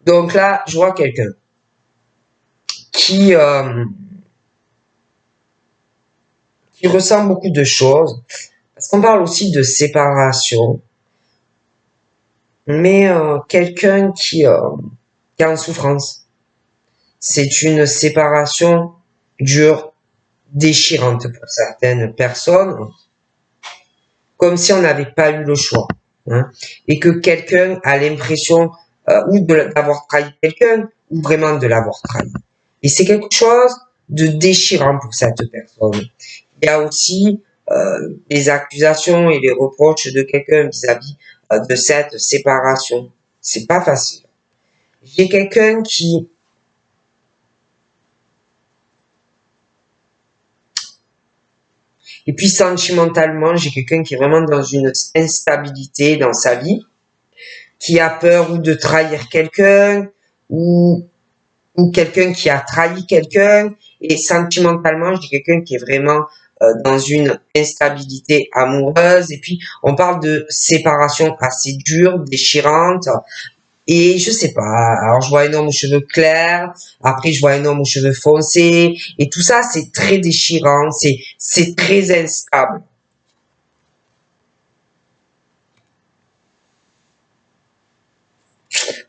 Donc là, je vois quelqu'un qui, euh, qui ressent beaucoup de choses. Parce qu'on parle aussi de séparation, mais quelqu'un qui est en souffrance. C'est une séparation dure, déchirante pour certaines personnes, comme si on n'avait pas eu le choix. Hein, et que quelqu'un a l'impression ou d'avoir trahi quelqu'un, ou vraiment de l'avoir trahi. Et c'est quelque chose de déchirant pour cette personne. Il y a aussi les accusations et les reproches de quelqu'un vis-à-vis de cette séparation. C'est pas facile. J'ai quelqu'un qui et puis sentimentalement, j'ai quelqu'un qui est vraiment dans une instabilité dans sa vie, qui a peur ou de trahir quelqu'un ou quelqu'un qui a trahi quelqu'un. Et sentimentalement, j'ai quelqu'un qui est vraiment dans une instabilité amoureuse. Et puis, on parle de séparation assez dure, déchirante. Et je sais pas, alors je vois un homme aux cheveux clairs, après je vois un homme aux cheveux foncés, et tout ça c'est très déchirant, c'est très instable.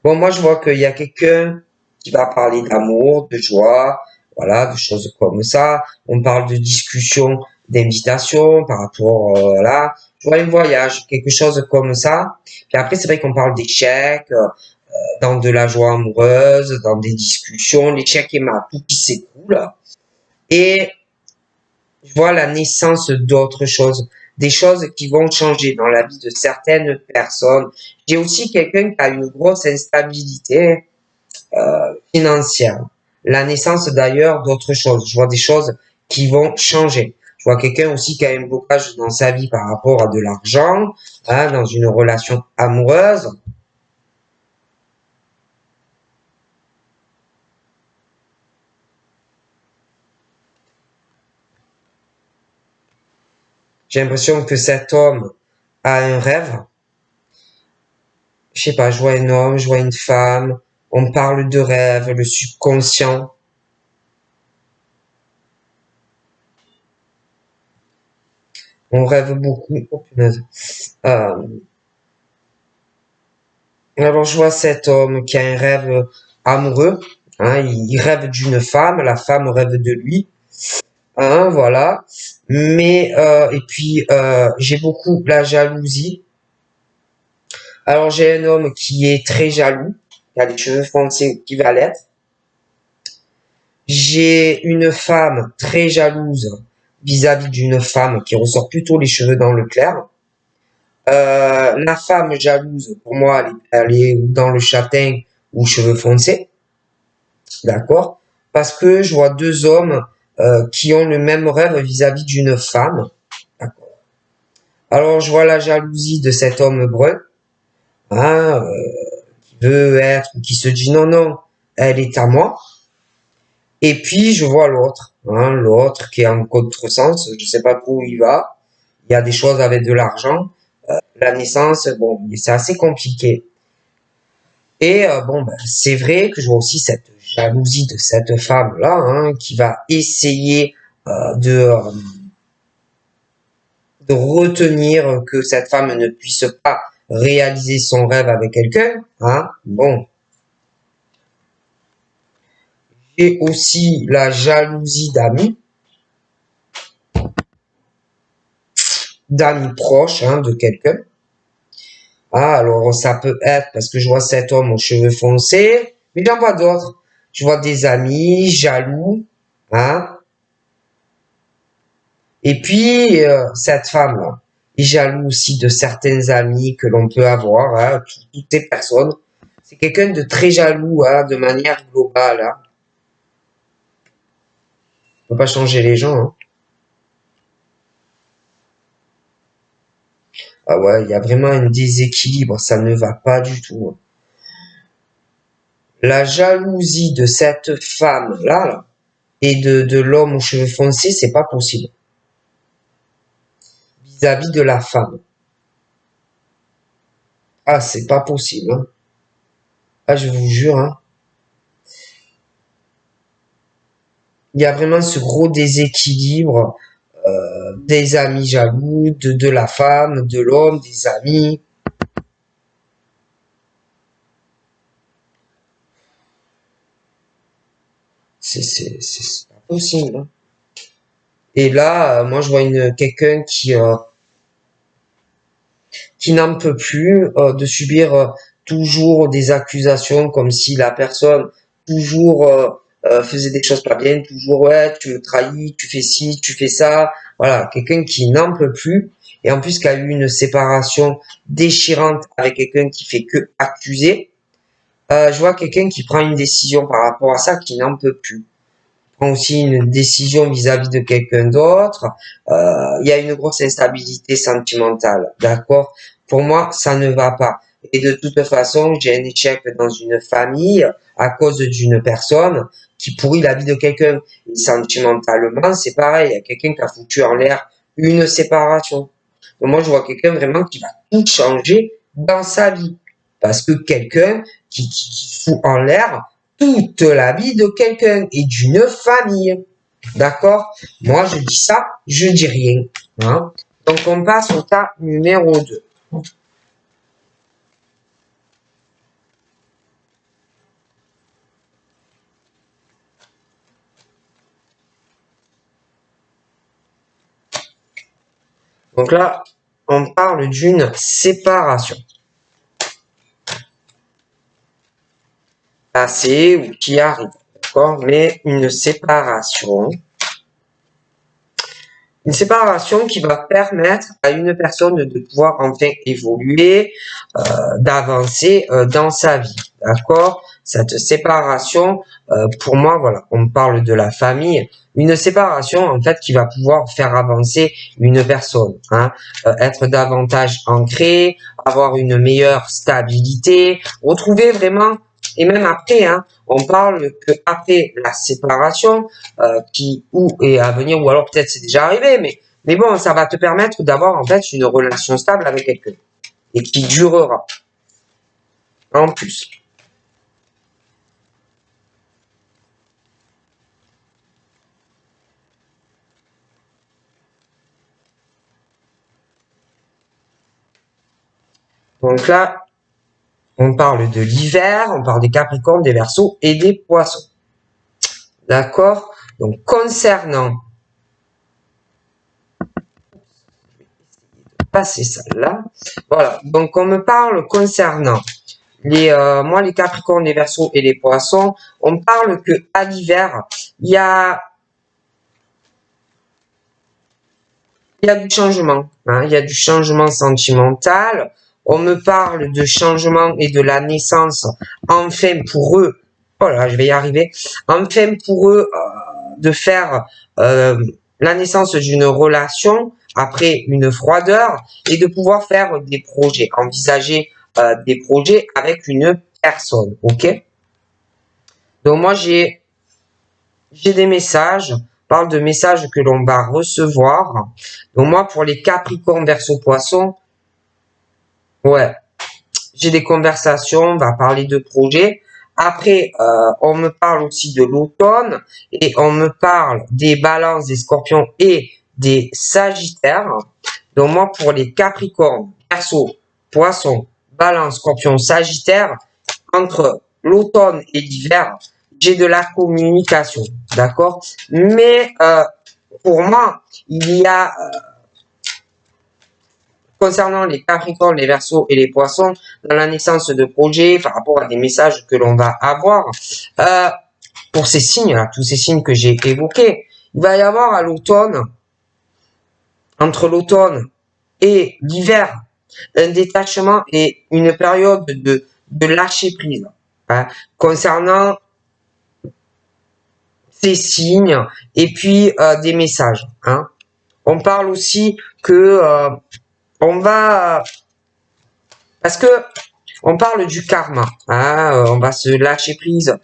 Bon, moi je vois qu'il y a quelqu'un qui va parler d'amour, de joie, voilà, de choses comme ça. On parle de discussion, d'invitation par rapport, voilà, je vois un voyage, quelque chose comme ça. Puis après c'est vrai qu'on parle d'échecs, dans de la joie amoureuse, dans des discussions, l'échec et mat, tout qui s'écoule. Et je vois la naissance d'autres choses, des choses qui vont changer dans la vie de certaines personnes. J'ai aussi quelqu'un qui a une grosse instabilité financière. La naissance d'ailleurs d'autres choses. Je vois des choses qui vont changer. Je vois quelqu'un aussi qui a un blocage dans sa vie par rapport à de l'argent, hein, dans une relation amoureuse. J'ai l'impression que cet homme a un rêve. Je sais pas, je vois un homme, je vois une femme. On parle de rêve, le subconscient. On rêve beaucoup. Oh, punaise. Euh, alors je vois cet homme qui a un rêve amoureux. Hein, il rêve d'une femme, la femme rêve de lui. Hein, voilà. Mais et puis j'ai beaucoup la jalousie. Alors j'ai un homme qui est très jaloux, qui a les cheveux foncés qui va l'être. J'ai une femme très jalouse vis-à-vis d'une femme qui ressort plutôt les cheveux dans le clair. La femme jalouse, pour moi, elle est dans le châtain ou cheveux foncés, d'accord? Parce que je vois deux hommes qui ont le même rêve vis-à-vis d'une femme. D'accord. Alors je vois la jalousie de cet homme brun, hein, qui veut être, qui se dit non, non, elle est à moi. Et puis je vois l'autre, hein, l'autre qui est en contresens, je sais pas trop où il va. Il y a des choses avec de l'argent. La naissance, bon, c'est assez compliqué. Et bon, ben, c'est vrai que je vois aussi cette jalousie de cette femme-là, hein, qui va essayer de de retenir que cette femme ne puisse pas réaliser son rêve avec quelqu'un. Hein. Bon. J'ai aussi la jalousie d'amis proches hein, de quelqu'un. Ah, alors ça peut être parce que je vois cet homme aux cheveux foncés, mais j'en vois d'autres. Je vois des amis jaloux, hein. Et puis cette femme-là est jaloux aussi de certains amis que l'on peut avoir, hein, toutes ces personnes. C'est quelqu'un de très jaloux, hein, de manière globale. Hein. On peut pas changer les gens. Hein. Ah ouais, il y a vraiment un déséquilibre, ça ne va pas du tout. Hein. La jalousie de cette femme-là, là, et de l'homme aux cheveux foncés, c'est pas possible. Vis-à-vis de la femme. Ah, c'est pas possible. Hein. Ah, je vous jure. Hein. Il y a vraiment ce gros déséquilibre des amis jaloux, de la femme, de l'homme, des amis. C'est pas possible. Hein. Et là, moi, je vois quelqu'un qui n'en peut plus de subir toujours des accusations comme si la personne toujours faisait des choses pas bien, toujours ouais, tu me trahis, tu fais ci, tu fais ça. Voilà, quelqu'un qui n'en peut plus et en plus qui a eu une séparation déchirante avec quelqu'un qui fait que accuser. Je vois quelqu'un qui prend une décision par rapport à ça, qui n'en peut plus. Prend aussi une décision vis-à-vis de quelqu'un d'autre. Il y a une grosse instabilité sentimentale, d'accord? Pour moi, ça ne va pas. Et de toute façon, j'ai un échec dans une famille à cause d'une personne qui pourrit la vie de quelqu'un. Et sentimentalement, c'est pareil. Il y a quelqu'un qui a foutu en l'air une séparation. Donc moi, je vois quelqu'un vraiment qui va tout changer dans sa vie. Parce que quelqu'un qui fout en l'air toute la vie de quelqu'un et d'une famille. D'accord? Moi, je dis ça, je dis rien. Hein? Donc, on passe au cas numéro 2. Donc là, on parle d'une séparation. Passée ou qui arrive. D'accord? Mais une séparation. Une séparation qui va permettre à une personne de pouvoir enfin évoluer, d'avancer dans sa vie. D'accord? Cette séparation, pour moi, voilà, on parle de la famille. Une séparation, en fait, qui va pouvoir faire avancer une personne. Hein, être davantage ancré, avoir une meilleure stabilité, retrouver vraiment, et même après, hein, on parle que après la séparation, qui ou est à venir, ou alors peut-être c'est déjà arrivé, mais bon, ça va te permettre d'avoir en fait une relation stable avec quelqu'un et qui durera en plus. Donc là, on parle de l'hiver, on parle des Capricornes, des Verseaux et des Poissons. D'accord? Donc concernant, passer ça là, voilà. Donc on me parle concernant moi les Capricornes, les Verseaux et les Poissons, on parle que à l'hiver, il y a du changement, hein, il y a du changement sentimental. On me parle de changement et de la naissance, enfin pour eux, voilà, je vais y arriver, enfin pour eux de faire la naissance d'une relation après une froideur et de pouvoir faire des projets, envisager des projets avec une personne, ok? Donc moi j'ai des messages, parle de messages que l'on va recevoir. Donc moi, pour les Capricornes, Verseau, Poissons, ouais, j'ai des conversations, on va parler de projets. Après, on me parle aussi de l'automne et on me parle des Balances, des Scorpions et des Sagittaires. Donc moi, pour les Capricornes, Verseau, Poisson, Balance, Scorpion, Sagittaire, entre l'automne et l'hiver, j'ai de la communication, d'accord? Mais pour moi, il y a concernant les Capricornes, les Verseaux et les Poissons, dans la naissance de projets, par rapport à des messages que l'on va avoir, pour ces signes-là, tous ces signes que j'ai évoqués, il va y avoir à l'automne, entre l'automne et l'hiver, un détachement et une période de lâcher prise, hein, concernant ces signes et puis des messages. Hein. On parle aussi que on va, parce que on parle du karma, hein, on va se lâcher prise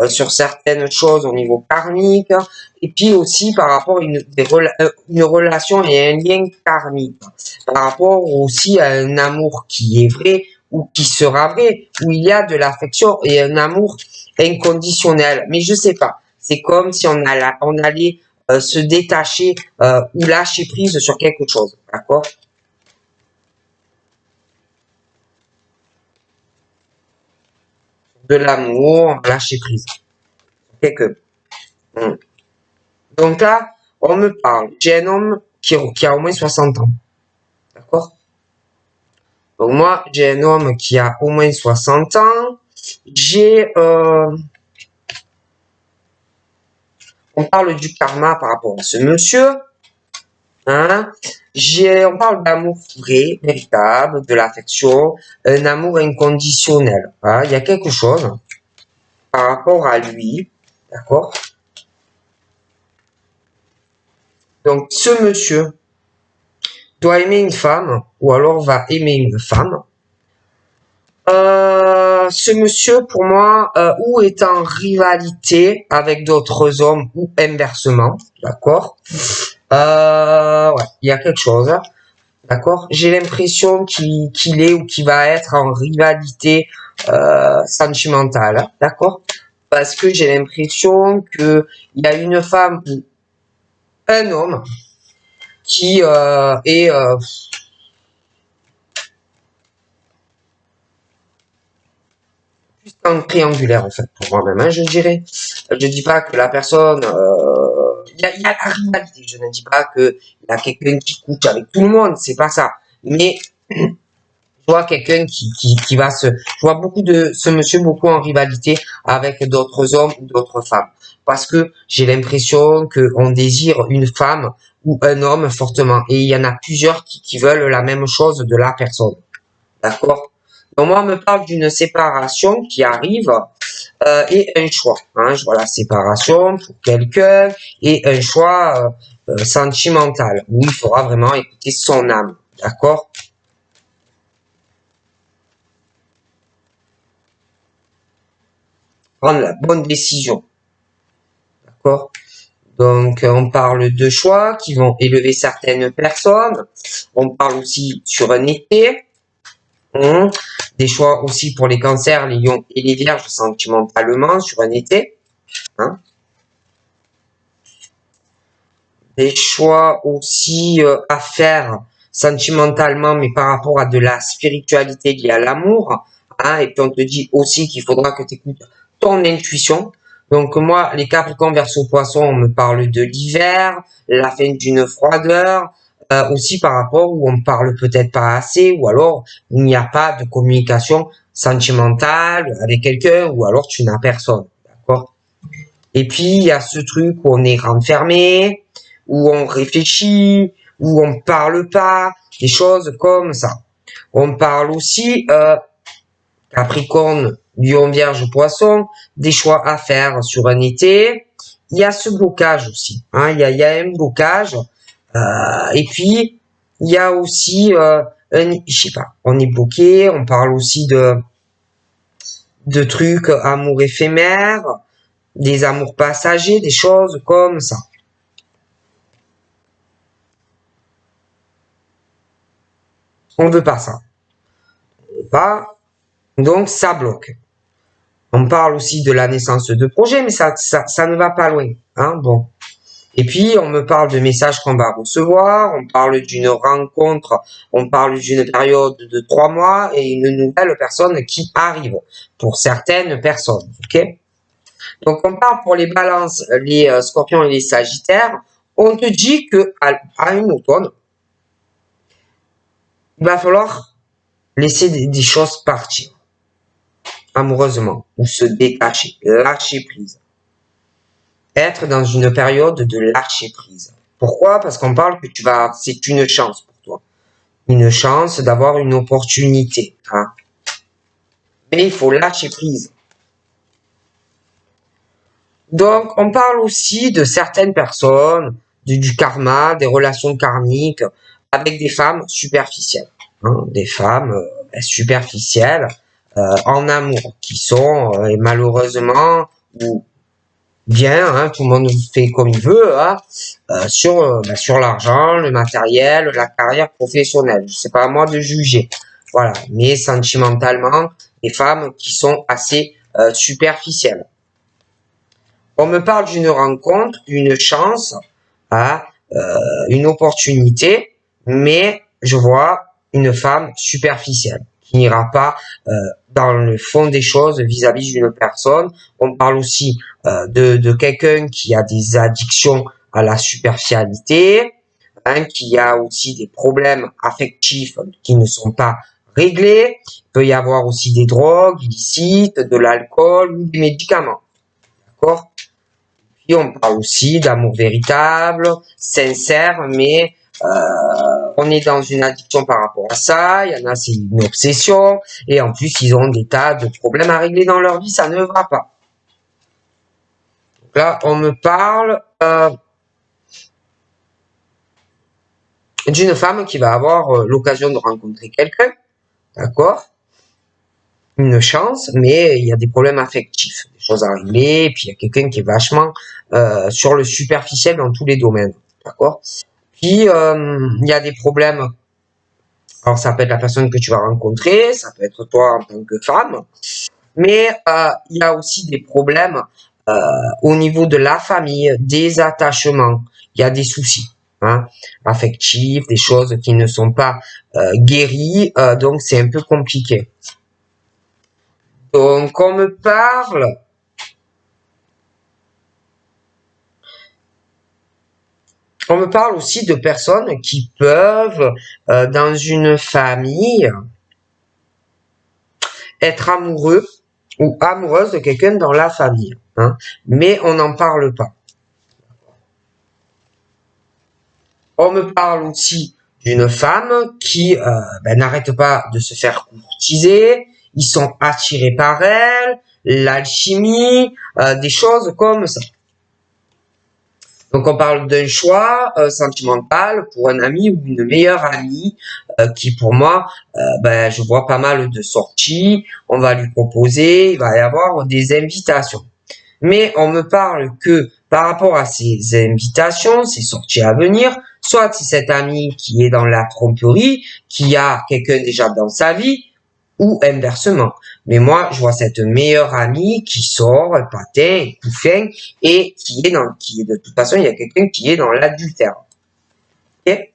sur certaines choses au niveau karmique, et puis aussi par rapport à une relation et un lien karmique, par rapport aussi à un amour qui est vrai ou qui sera vrai, où il y a de l'affection et un amour inconditionnel. Mais je sais pas, c'est comme si on allait se détacher ou lâcher prise sur quelque chose, d'accord? De l'amour, lâcher prise. Quelque. Donc là, on me parle. J'ai un homme qui a au moins 60 ans. D'accord? Donc moi, j'ai un homme qui a au moins 60 ans. J'ai... on parle du karma par rapport à ce monsieur. Hein? On parle d'amour vrai, véritable, de l'affection, un amour inconditionnel. Hein? Il y a quelque chose par rapport à lui. D'accord? Donc ce monsieur doit aimer une femme ou alors va aimer une femme. Ce monsieur, pour moi, ou est en rivalité avec d'autres hommes ou inversement, d'accord. Ouais, il y a quelque chose, d'accord. J'ai l'impression qu'il est ou qu'il va être en rivalité sentimentale, d'accord. Parce que j'ai l'impression que il y a une femme ou un homme qui est en triangulaire en fait pour moi-même, hein, je dirais. Je dis pas que la personne, il y a la rivalité. Je ne dis pas que il y a quelqu'un qui couche avec tout le monde, c'est pas ça. Mais je vois quelqu'un qui va se, je vois beaucoup de ce monsieur beaucoup en rivalité avec d'autres hommes ou d'autres femmes, parce que j'ai l'impression que on désire une femme ou un homme fortement, et il y en a plusieurs qui veulent la même chose de la personne. D'accord? Donc moi, on me parle d'une séparation qui arrive et un choix. Hein. Je vois la séparation pour quelqu'un et un choix sentimental où il faudra vraiment écouter son âme. D'accord? Prendre la bonne décision. D'accord? Donc, on parle de choix qui vont élever certaines personnes. On parle aussi sur un été. Hein. Des choix aussi pour les cancers, les lions et les vierges sentimentalement sur un été. Hein. Des choix aussi à faire sentimentalement, mais par rapport à de la spiritualité liée à l'amour. Hein, et puis on te dit aussi qu'il faudra que tu écoutes ton intuition. Donc moi, les Capricornes, Verseau, Poisson, on me parle de l'hiver, la fin d'une froideur, aussi par rapport où on parle peut-être pas assez, ou alors il n'y a pas de communication sentimentale avec quelqu'un, ou alors tu n'as personne. D'accord? Et puis, il y a ce truc où on est renfermé, où on réfléchit, où on parle pas, des choses comme ça. On parle aussi, Capricorne, Lion, Vierge, Poisson, des choix à faire sur un été. Il y a ce blocage aussi. Hein, il y a un blocage. Et puis, il y a aussi, je sais pas, on est bloqué. On parle aussi de trucs amour éphémère, des amours passagers, des choses comme ça. On veut pas ça. On veut pas. Donc, ça bloque. On parle aussi de la naissance de projets, mais ça ne va pas loin. Hein, bon. Et puis, on me parle de messages qu'on va recevoir, on parle d'une rencontre, on parle d'une période de 3 mois et une nouvelle personne qui arrive pour certaines personnes. Ok? Donc, on parle pour les balances, les scorpions et les sagittaires. On te dit que à une automne, il va falloir laisser des choses partir amoureusement ou se détacher, lâcher prise. Être dans une période de lâcher prise. Pourquoi? Parce qu'on parle que c'est une chance pour toi. Une chance d'avoir une opportunité. Hein. Mais il faut lâcher prise. Donc, on parle aussi de certaines personnes, du karma, des relations karmiques avec des femmes superficielles. Hein, des femmes superficielles en amour, qui sont, et malheureusement, ou bien, hein, tout le monde fait comme il veut, hein, sur l'argent, le matériel, la carrière professionnelle. C'est pas à moi de juger. Voilà. Mais sentimentalement, des femmes qui sont assez superficielles. On me parle d'une rencontre, d'une chance, hein, une opportunité, mais je vois une femme superficielle qui n'ira pas dans le fond des choses vis-à-vis d'une personne. On parle aussi de quelqu'un qui a des addictions à la superficialité, hein, qui a aussi des problèmes affectifs qui ne sont pas réglés. Il peut y avoir aussi des drogues illicites, de l'alcool ou des médicaments. D'accord? Puis on parle aussi d'amour véritable, sincère, mais on est dans une addiction par rapport à ça. Il y en a, c'est une obsession. Et en plus, ils ont des tas de problèmes à régler dans leur vie. Ça ne va pas. Donc là, on me parle d'une femme qui va avoir l'occasion de rencontrer quelqu'un. D'accord? Une chance, mais il y a des problèmes affectifs, des choses à régler. Et puis, il y a quelqu'un qui est vachement sur le superficiel dans tous les domaines. D'accord? Puis, il y a des problèmes. Alors, ça peut être la personne que tu vas rencontrer, ça peut être toi en tant que femme, mais il y a aussi des problèmes au niveau de la famille, des attachements. Il y a des soucis hein, affectifs, des choses qui ne sont pas guéries, donc c'est un peu compliqué. Donc, on me parle aussi de personnes qui peuvent, dans une famille, être amoureux ou amoureuse de quelqu'un dans la famille. Hein, mais on n'en parle pas. On me parle aussi d'une femme qui n'arrête pas de se faire courtiser, ils sont attirés par elle, l'alchimie, des choses comme ça. Donc on parle d'un choix sentimental pour un ami ou une meilleure amie qui pour moi, je vois pas mal de sorties, on va lui proposer, il va y avoir des invitations. Mais on me parle que par rapport à ces invitations, ces sorties à venir, soit c'est cet ami qui est dans la tromperie, qui a quelqu'un déjà dans sa vie, ou inversement. Mais moi, je vois cette meilleure amie qui sort, patin, couffin, et qui est de toute façon, il y a quelqu'un qui est dans l'adultère. Okay?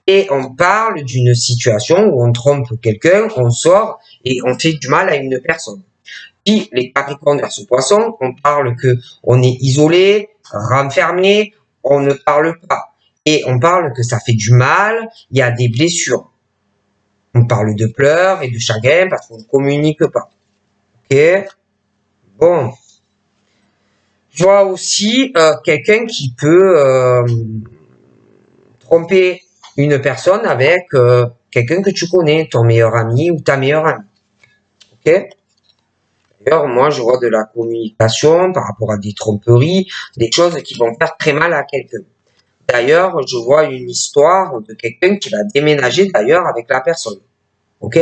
Et on parle d'une situation où on trompe quelqu'un, on sort et on fait du mal à une personne. Puis les Capricornes versus Poissons, on parle que on est isolé, renfermé, on ne parle pas. Et on parle que ça fait du mal, il y a des blessures. On parle de pleurs et de chagrin parce qu'on ne communique pas. Ok? Bon. Je vois aussi quelqu'un qui peut tromper une personne avec quelqu'un que tu connais, ton meilleur ami ou ta meilleure amie. Ok? D'ailleurs, moi, je vois de la communication par rapport à des tromperies, des choses qui vont faire très mal à quelqu'un. D'ailleurs, je vois une histoire de quelqu'un qui va déménager d'ailleurs avec la personne. Ok?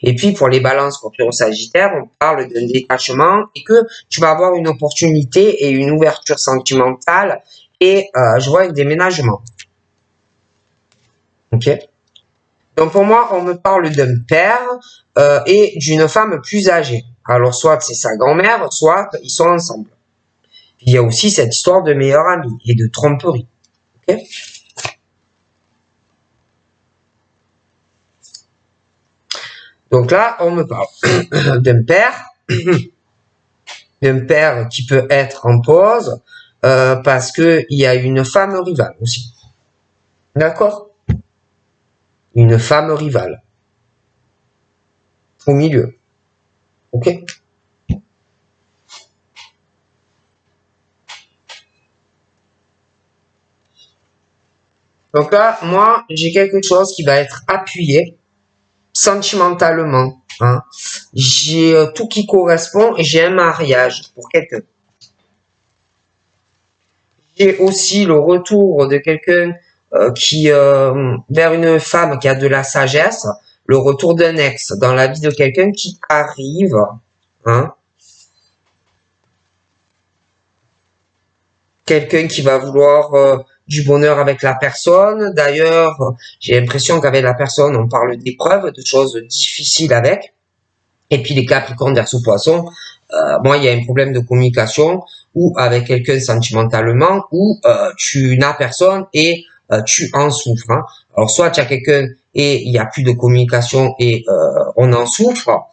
Et puis, pour les balances Scorpion Sagittaire, on parle d'un détachement et que tu vas avoir une opportunité et une ouverture sentimentale et je vois un déménagement. Ok? Donc, pour moi, on me parle d'un père et d'une femme plus âgée. Alors, soit c'est sa grand-mère, soit ils sont ensemble. il y a aussi cette histoire de meilleur ami et de tromperie. Ok. Donc là, on me parle d'un père qui peut être en pause parce que il y a une femme rivale aussi. D'accord? Une femme rivale au milieu. Ok? Donc là, moi, j'ai quelque chose qui va être appuyé sentimentalement. Hein. J'ai tout qui correspond et j'ai un mariage pour quelqu'un. J'ai aussi le retour de quelqu'un qui vers une femme qui a de la sagesse, le retour d'un ex dans la vie de quelqu'un qui arrive, hein, quelqu'un qui va vouloir du bonheur avec la personne. D'ailleurs, j'ai l'impression qu'avec la personne, on parle d'épreuves, de choses difficiles avec. Et puis les Capricornes verso poisson, moi il y a un problème de communication ou avec quelqu'un sentimentalement ou tu n'as personne et tu en souffres. Hein. Alors soit tu as quelqu'un et il n'y a plus de communication et on en souffre.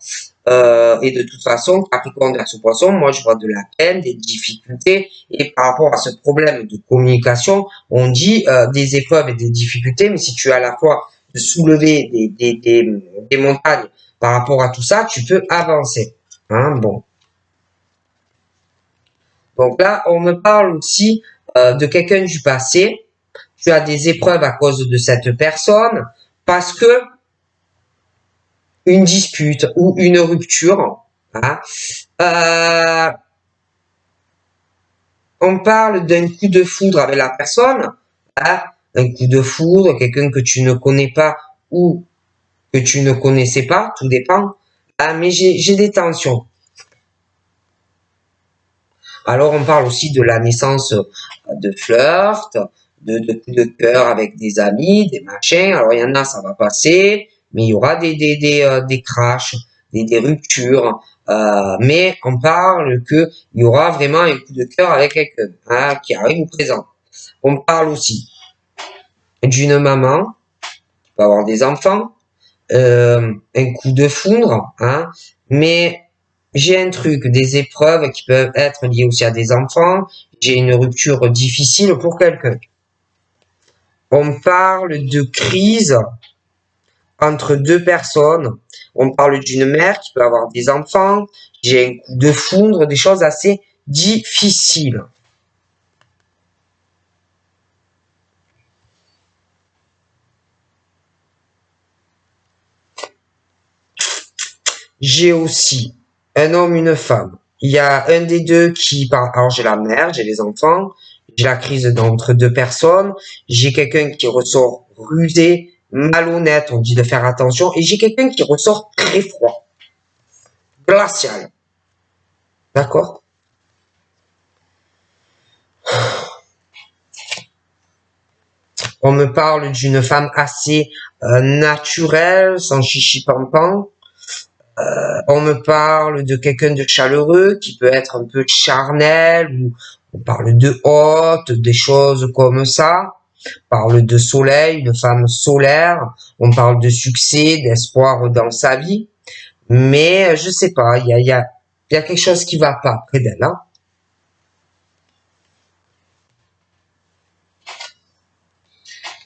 Et de toute façon, Capricorne verso poisson, moi je vois de la peine, des difficultés et par rapport à ce problème de communication, on dit des épreuves et des difficultés, mais si tu as à la fois de soulever des montagnes par rapport à tout ça, tu peux avancer. Hein, bon. Donc là, on me parle aussi de quelqu'un du passé. Tu as des épreuves à cause de cette personne parce que une dispute ou une rupture. Hein, on parle d'un coup de foudre avec la personne. Hein, un coup de foudre, quelqu'un que tu ne connais pas ou que tu ne connaissais pas, tout dépend. Ah, mais j'ai des tensions. Alors, on parle aussi de la naissance de flirt, de coups de cœur avec des amis, des machins. Alors, il y en a, ça va passer, mais il y aura des crashs, des ruptures. Mais on parle que il y aura vraiment un coup de cœur avec quelqu'un hein, qui arrive au présent. On parle aussi d'une maman qui va avoir des enfants, un coup de foudre, hein, mais j'ai un truc, des épreuves qui peuvent être liées aussi à des enfants. J'ai une rupture difficile pour quelqu'un. On parle de crise entre deux personnes. On parle d'une mère qui peut avoir des enfants. J'ai un coup de foudre, des choses assez difficiles. J'ai aussi un homme, une femme. Il y a un des deux qui parle. Alors j'ai la mère, j'ai les enfants, j'ai la crise d'entre deux personnes, j'ai quelqu'un qui ressort rusé, malhonnête, on dit de faire attention, et j'ai quelqu'un qui ressort très froid, glacial. D'accord? On me parle d'une femme assez naturelle, sans chichi pampan. On me parle de quelqu'un de chaleureux qui peut être un peu charnel ou on parle de haute, des choses comme ça. On parle de soleil, une femme solaire. On parle de succès, d'espoir dans sa vie. Mais je sais pas, il y a quelque chose qui va pas près d'elle. Hein.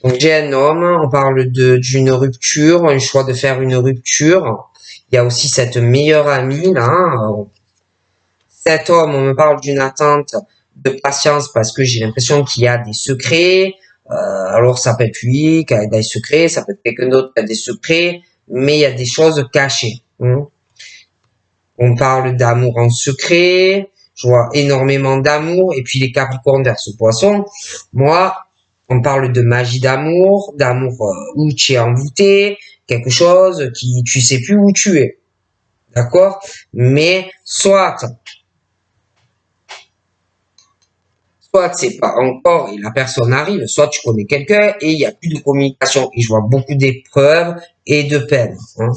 Donc j'ai un homme, on parle d'une rupture, un choix de faire une rupture. Il y a aussi cette meilleure amie là. Cet homme, on me parle d'une attente de patience parce que j'ai l'impression qu'il y a des secrets. Alors ça peut être lui qui a des secrets, ça peut être quelqu'un d'autre qui a des secrets, mais il y a des choses cachées. Hein. On parle d'amour en secret, je vois énormément d'amour, et puis les Capricornes verso poisson. Moi, on parle de magie d'amour, d'amour où tu es envoûté, quelque chose qui tu sais plus où tu es. D'accord? Mais soit c'est pas encore et la personne arrive, soit tu connais quelqu'un et il y a plus de communication. Et je vois beaucoup d'épreuves et de peines. Hein.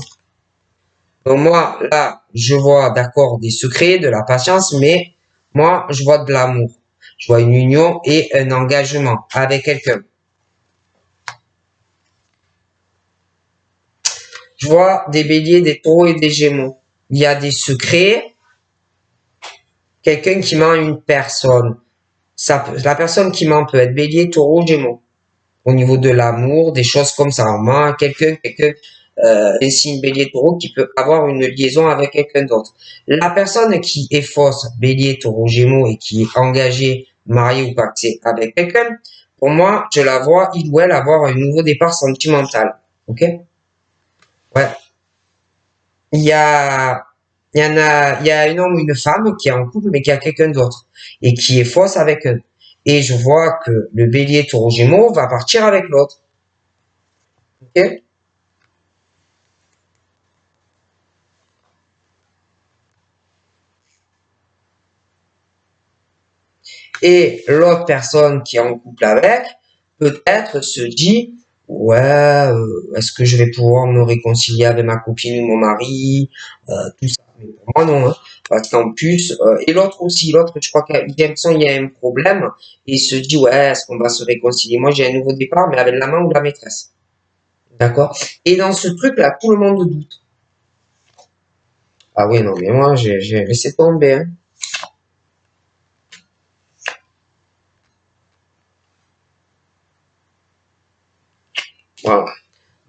Donc moi, là, je vois d'accord des secrets, de la patience, mais moi, je vois de l'amour. Je vois une union et un engagement avec quelqu'un. Je vois des béliers, des taureaux et des gémeaux. Il y a des secrets. Quelqu'un qui ment à une personne. La personne qui ment peut être bélier, taureau, gémeaux. Au niveau de l'amour, des choses comme ça. On ment à quelqu'un, un signe bélier, taureau qui peut avoir une liaison avec quelqu'un d'autre. La personne qui est fausse, bélier, taureau, gémeaux et qui est engagée, mariée ou pactée avec quelqu'un, pour moi, je la vois, il ou elle avoir un nouveau départ sentimental. Ok? Ouais. Il y a, il y a un homme ou une femme qui est en couple, mais qui a quelqu'un d'autre. Et qui est fausse avec eux. Et je vois que le bélier, taureau, gémeaux va partir avec l'autre. Ok? Et l'autre personne qui est en couple avec, peut-être se dit, ouais, est-ce que je vais pouvoir me réconcilier avec ma copine ou mon mari, tout ça. Mais pour moi, non, hein. Parce qu'en plus, et l'autre aussi, l'autre, je crois qu'il y a l'impression il y a un problème, et il se dit, ouais, est-ce qu'on va se réconcilier? Moi, j'ai un nouveau départ, mais avec l'amant ou la maîtresse. D'accord? Et dans ce truc-là, tout le monde doute. Ah oui, non, mais moi, j'ai laissé tomber, hein. Voilà.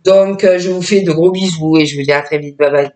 Donc, je vous fais de gros bisous et je vous dis à très vite. Bye bye.